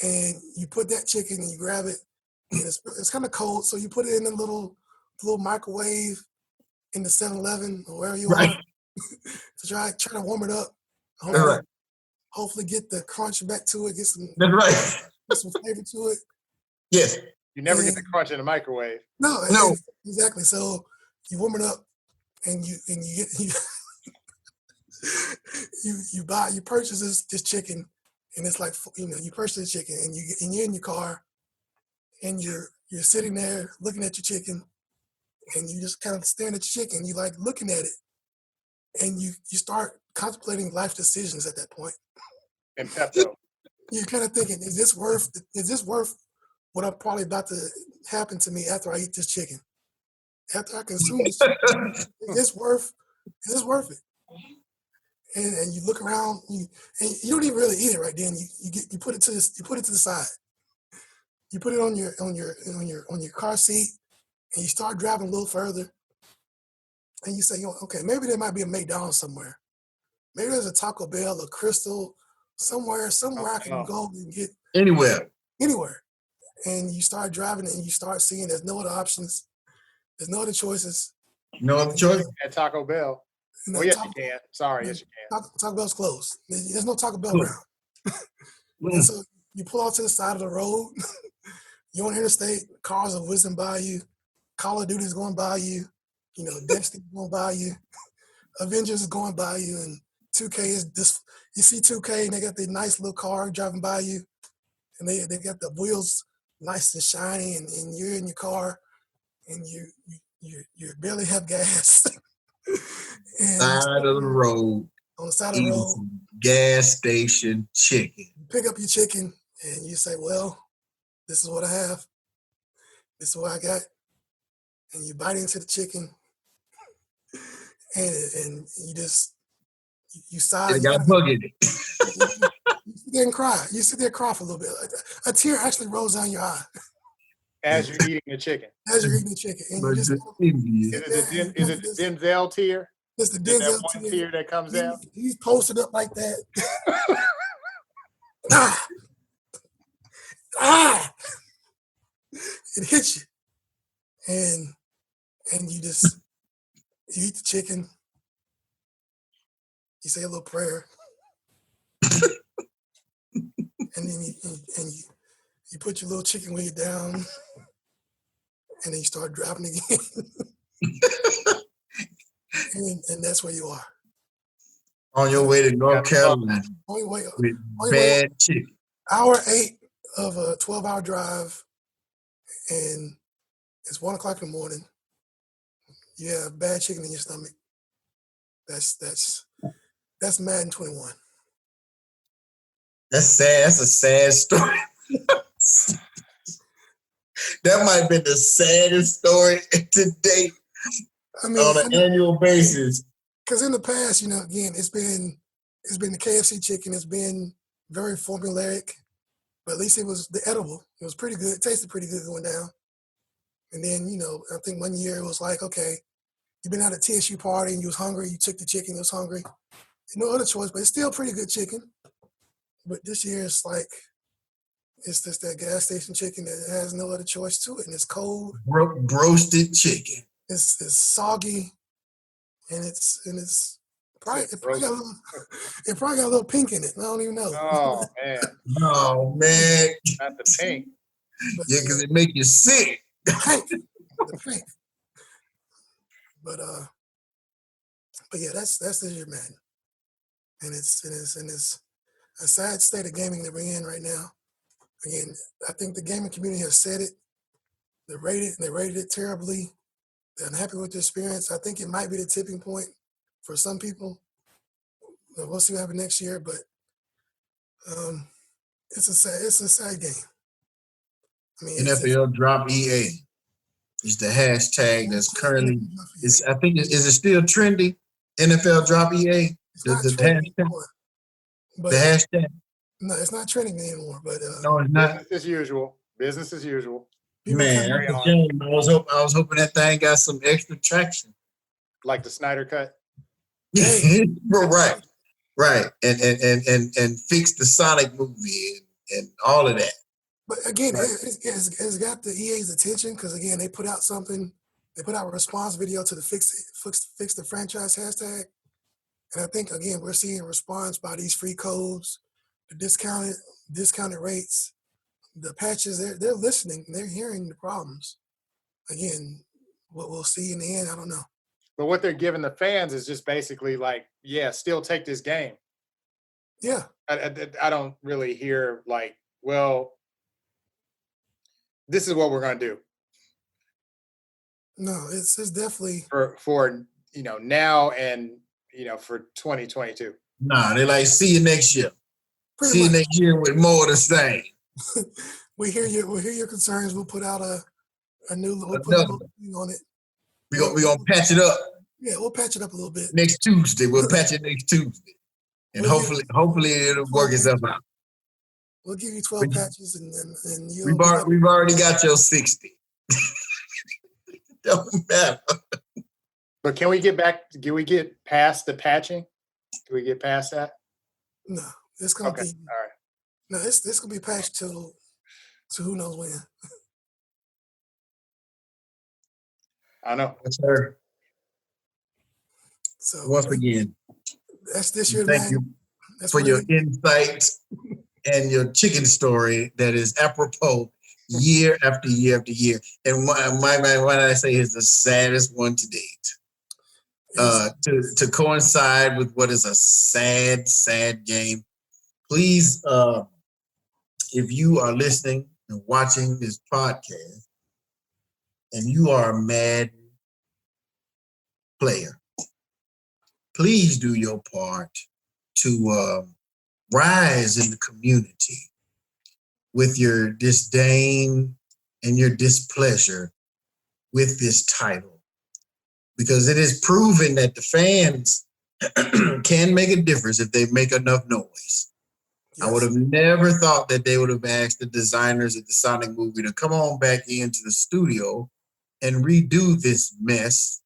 Speaker 3: and you put that chicken and you grab it, and it's kind of cold. So you put it in a little microwave in the 7-Eleven or wherever you are to try to warm it up. Hopefully get the crunch back to it. Get some flavor to it.
Speaker 1: Yes.
Speaker 2: You never get the crunch in the microwave.
Speaker 3: No, exactly. So you warm it up, and you you purchase this chicken, and it's like, you purchase the chicken, and you're in your car, and you're sitting there looking at your chicken, and you just kind of staring at your chicken. You like looking at it, and you start contemplating life decisions at that point.
Speaker 2: And Pepto.
Speaker 3: You're kind of thinking, is this worth what I'm probably about to happen to me after I eat this chicken? After I consume this chicken, is this worth it? And you look around, and you don't even really eat it right then. You put it to the side. You put it on your car seat, and you start driving a little further. And you say, okay, maybe there might be a McDonald's somewhere. Maybe there's a Taco Bell, a Crystal, somewhere I can go and get
Speaker 1: Anywhere.
Speaker 3: And you start driving, and you start seeing there's no other options. There's no other choices.
Speaker 1: No other choice?
Speaker 2: At Taco Bell. Oh, yes, you can. Sorry, yes, you can.
Speaker 3: Taco Bell's closed. There's no Taco Bell around. And so you pull out to the side of the road. You're on interstate. Cars are whizzing by you. Call of Duty is going by you. Destiny's going by you. Avengers is going by you. And 2K is this. You see 2K, and they got the nice little car driving by you. And they got the wheels nice and shiny, and you're in your car, and you barely have gas.
Speaker 1: Side of the road.
Speaker 3: On the side of the road.
Speaker 1: Gas station chicken.
Speaker 3: You pick up your chicken, and you say, well, this is what I have. This is what I got. And you bite into the chicken, and you sigh.
Speaker 1: You got a bug in it.
Speaker 3: You sit there and cry. You sit there and cry for a little bit. A tear actually rolls down your eye.
Speaker 2: As you're eating the chicken.
Speaker 3: As you're eating the chicken. And you just,
Speaker 2: is it the Denzel tear?
Speaker 3: It's the
Speaker 2: Is that
Speaker 3: Denzel
Speaker 2: one tear that comes out?
Speaker 3: He's posted up like that. It hits you. And you eat the chicken. You say a little prayer. And then you put your little chicken wing down, and then you start driving again. and that's where you are.
Speaker 1: On your way to North Carolina.
Speaker 3: On your way,
Speaker 1: with bad chicken.
Speaker 3: Hour 8 of a 12-hour drive, and it's 1 o'clock in the morning. You have bad chicken in your stomach. That's Madden 21.
Speaker 1: That's sad. That's a sad story. That might have been the saddest story to date on an annual basis.
Speaker 3: Because in the past, again, it's been the KFC chicken. It's been very formulaic, but at least it was edible. It was pretty good. It tasted pretty good going down. And then, I think one year it was like, okay, you've been at a TSU party and you was hungry. You took the chicken. You was hungry. No other choice, but it's still pretty good chicken. But this year it's like, it's just that gas station chicken that has no other choice to it, and it's cold.
Speaker 1: Roasted chicken.
Speaker 3: It's soggy, and it's probably got a little pink in it. I don't even know.
Speaker 2: Oh man!
Speaker 1: Oh man!
Speaker 2: Not the pink.
Speaker 1: Yeah, because it make you sick.
Speaker 3: The pink. But yeah, that's this year, man. And it's a sad state of gaming that we're in right now. Again, I think the gaming community has said it. They rated it terribly. They're unhappy with the experience. I think it might be the tipping point for some people. We'll see what happens next year, but it's a sad game. I mean,
Speaker 1: NFL drop EA is the hashtag that's currently. Is it still trendy? NFL drop EA. The hashtag.
Speaker 3: But
Speaker 1: the hashtag.
Speaker 3: No, it's not trending anymore. But
Speaker 1: no, it's not.
Speaker 2: Business as usual.
Speaker 1: Man, that's a shame. I was hoping that thing got some extra traction.
Speaker 2: Like the Snyder Cut.
Speaker 1: Right, and fix the Sonic movie and all of that.
Speaker 3: But again, it's got the EA's attention because again they put out something. They put out a response video to the fix the franchise hashtag, and I think again we're seeing a response by these free codes, the discounted rates, the patches. They're listening. They're hearing the problems. Again, what we'll see in the end, I don't know.
Speaker 2: But what they're giving the fans is just basically like, yeah, still take this game.
Speaker 3: Yeah.
Speaker 2: I don't really hear like, well, this is what we're going to do
Speaker 3: No, it's definitely
Speaker 2: for now and for 2022.
Speaker 1: Nah, they're like, see you next year.
Speaker 3: pretty
Speaker 1: See you
Speaker 3: much.
Speaker 1: next year with more of the same.
Speaker 3: We'll hear your concerns. We'll put out a new
Speaker 1: Another
Speaker 3: thing on it.
Speaker 1: We're gonna patch it up
Speaker 3: Yeah, we'll patch it up a little bit.
Speaker 1: next Tuesday. We'll patch it next Tuesday. And
Speaker 3: We'll
Speaker 1: hopefully it'll work itself out.
Speaker 3: We'll give you 12 patches and you'll
Speaker 1: We've already got your 60. Don't matter.
Speaker 2: But can we get past the patching? Can we get past that?
Speaker 3: No, it's gonna
Speaker 2: Okay.
Speaker 3: be
Speaker 2: All right.
Speaker 3: no, this gonna be patched to who knows when.
Speaker 2: I know.
Speaker 1: Yes, sir.
Speaker 3: So
Speaker 1: Once again,
Speaker 3: that's this year.
Speaker 1: thank you
Speaker 3: That's
Speaker 1: for your
Speaker 3: really-
Speaker 1: insights and your chicken story that is apropos year after year after year. And my what I say is the saddest one to date. To coincide with what is a sad game. Please, if you are listening and watching this podcast and you are a Madden player, please do your part to rise in the community with your disdain and your displeasure with this title. Because it is proven that the fans can make a difference if they make enough noise.
Speaker 3: Yes.
Speaker 1: I would have never thought that they would have asked the designers at the Sonic movie to come on back into the studio and redo this mess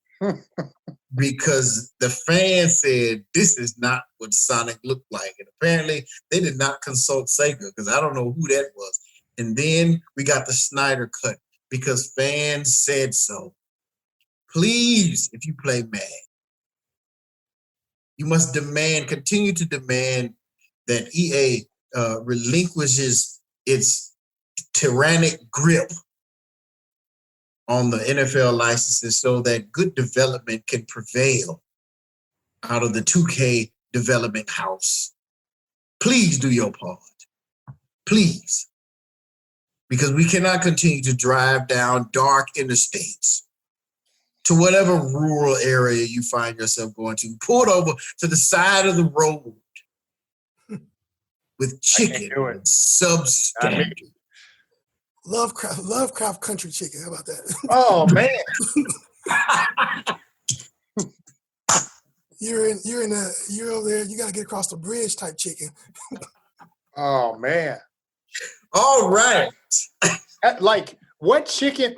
Speaker 1: because the fans said this is not what Sonic looked like. And apparently they did not consult Sega because I don't know who that was. And then we got the Snyder cut because fans said so. Please, if you play Madden, you must continue to demand that EA relinquishes its tyrannic grip on the NFL licenses so that good development can prevail out of the 2K development house. Please do your part. Please. Because we cannot continue to drive down dark interstates to whatever rural area you find yourself going to. Pull it over to the side of the road with chicken and substandard.
Speaker 3: Lovecraft country chicken. How about that?
Speaker 2: Oh man.
Speaker 3: You're over there. You got to get across the bridge type chicken.
Speaker 2: Oh man.
Speaker 1: All right.
Speaker 2: Like what chicken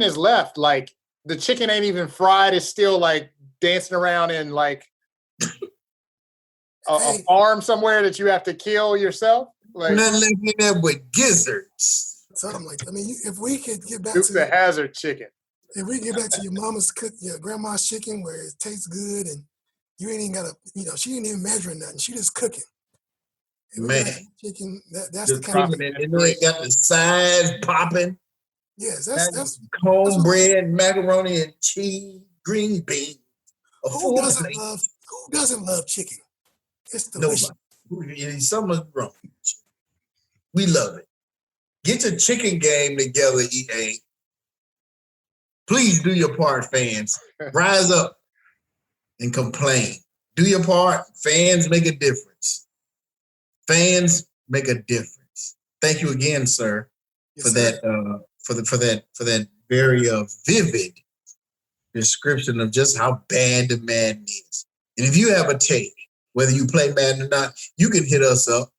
Speaker 2: is left? Like the chicken ain't even fried. It's still like dancing around in like a farm somewhere that you have to kill yourself. Like
Speaker 1: nothing left in there but gizzards.
Speaker 3: Something like that. I mean, if we could get back
Speaker 2: Duke
Speaker 3: to
Speaker 2: the Hazard chicken.
Speaker 3: If we get back to your mama's your grandma's chicken where it tastes good and you ain't even got to, she ain't even measuring nothing. She just cooking.
Speaker 1: Man.
Speaker 3: Chicken, that's
Speaker 1: Just
Speaker 3: the kind of
Speaker 1: cooking it, and they got the sides popping.
Speaker 3: Yes, that's
Speaker 1: cornbread, macaroni and cheese, green beans.
Speaker 3: Who doesn't love chicken? It's delicious.
Speaker 1: Nobody. Something's wrong. We love it. Get your chicken game together, EA. Please do your part, fans. Rise up and complain. Do your part. Fans make a difference. Fans make a difference. Thank you again, sir, for that very vivid description of just how bad the Madden is. And if you have a take, whether you play Madden or not, you can hit us up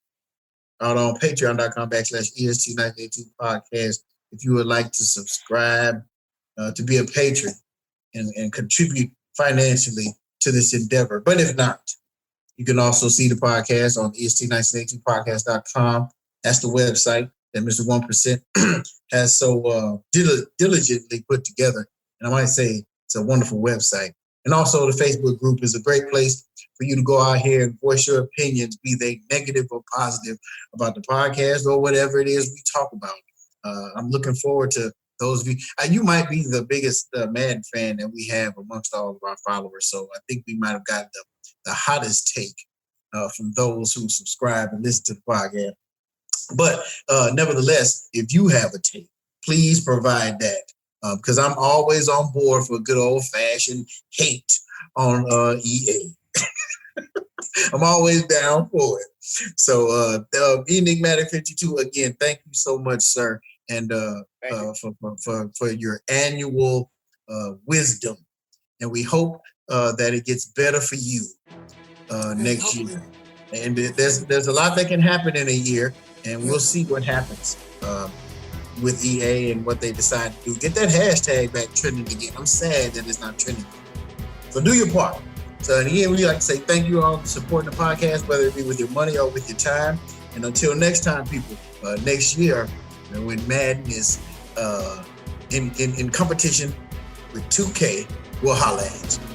Speaker 1: out on patreon.com/EST982 podcast if you would like to subscribe, to be a patron and contribute financially to this endeavor. But if not, you can also see the podcast on EST982podcast.com. That's the website that Mr. 1% has so diligently put together. And I might say it's a wonderful website. And also the Facebook group is a great place for you to go out here and voice your opinions, be they negative or positive about the podcast or whatever it is we talk about. I'm looking forward to those of you, you might be the biggest Madden fan that we have amongst all of our followers. So I think we might have got the hottest take from those who subscribe and listen to the podcast. But nevertheless, if you have a take, please provide that because I'm always on board for good old-fashioned hate on EA. I'm always down for it. So, Enigmatic 52, again, thank you so much, sir, and for your annual wisdom. And we hope that it gets better for you next year. And there's a lot that can happen in a year, and we'll see what happens with EA and what they decide to do. Get that hashtag back trending again. I'm sad that it's not trending. So do your part. So again, we like to say thank you all for supporting the podcast, whether it be with your money or with your time. And until next time, people, next year, when Madden is in competition with 2K, we'll holla at you.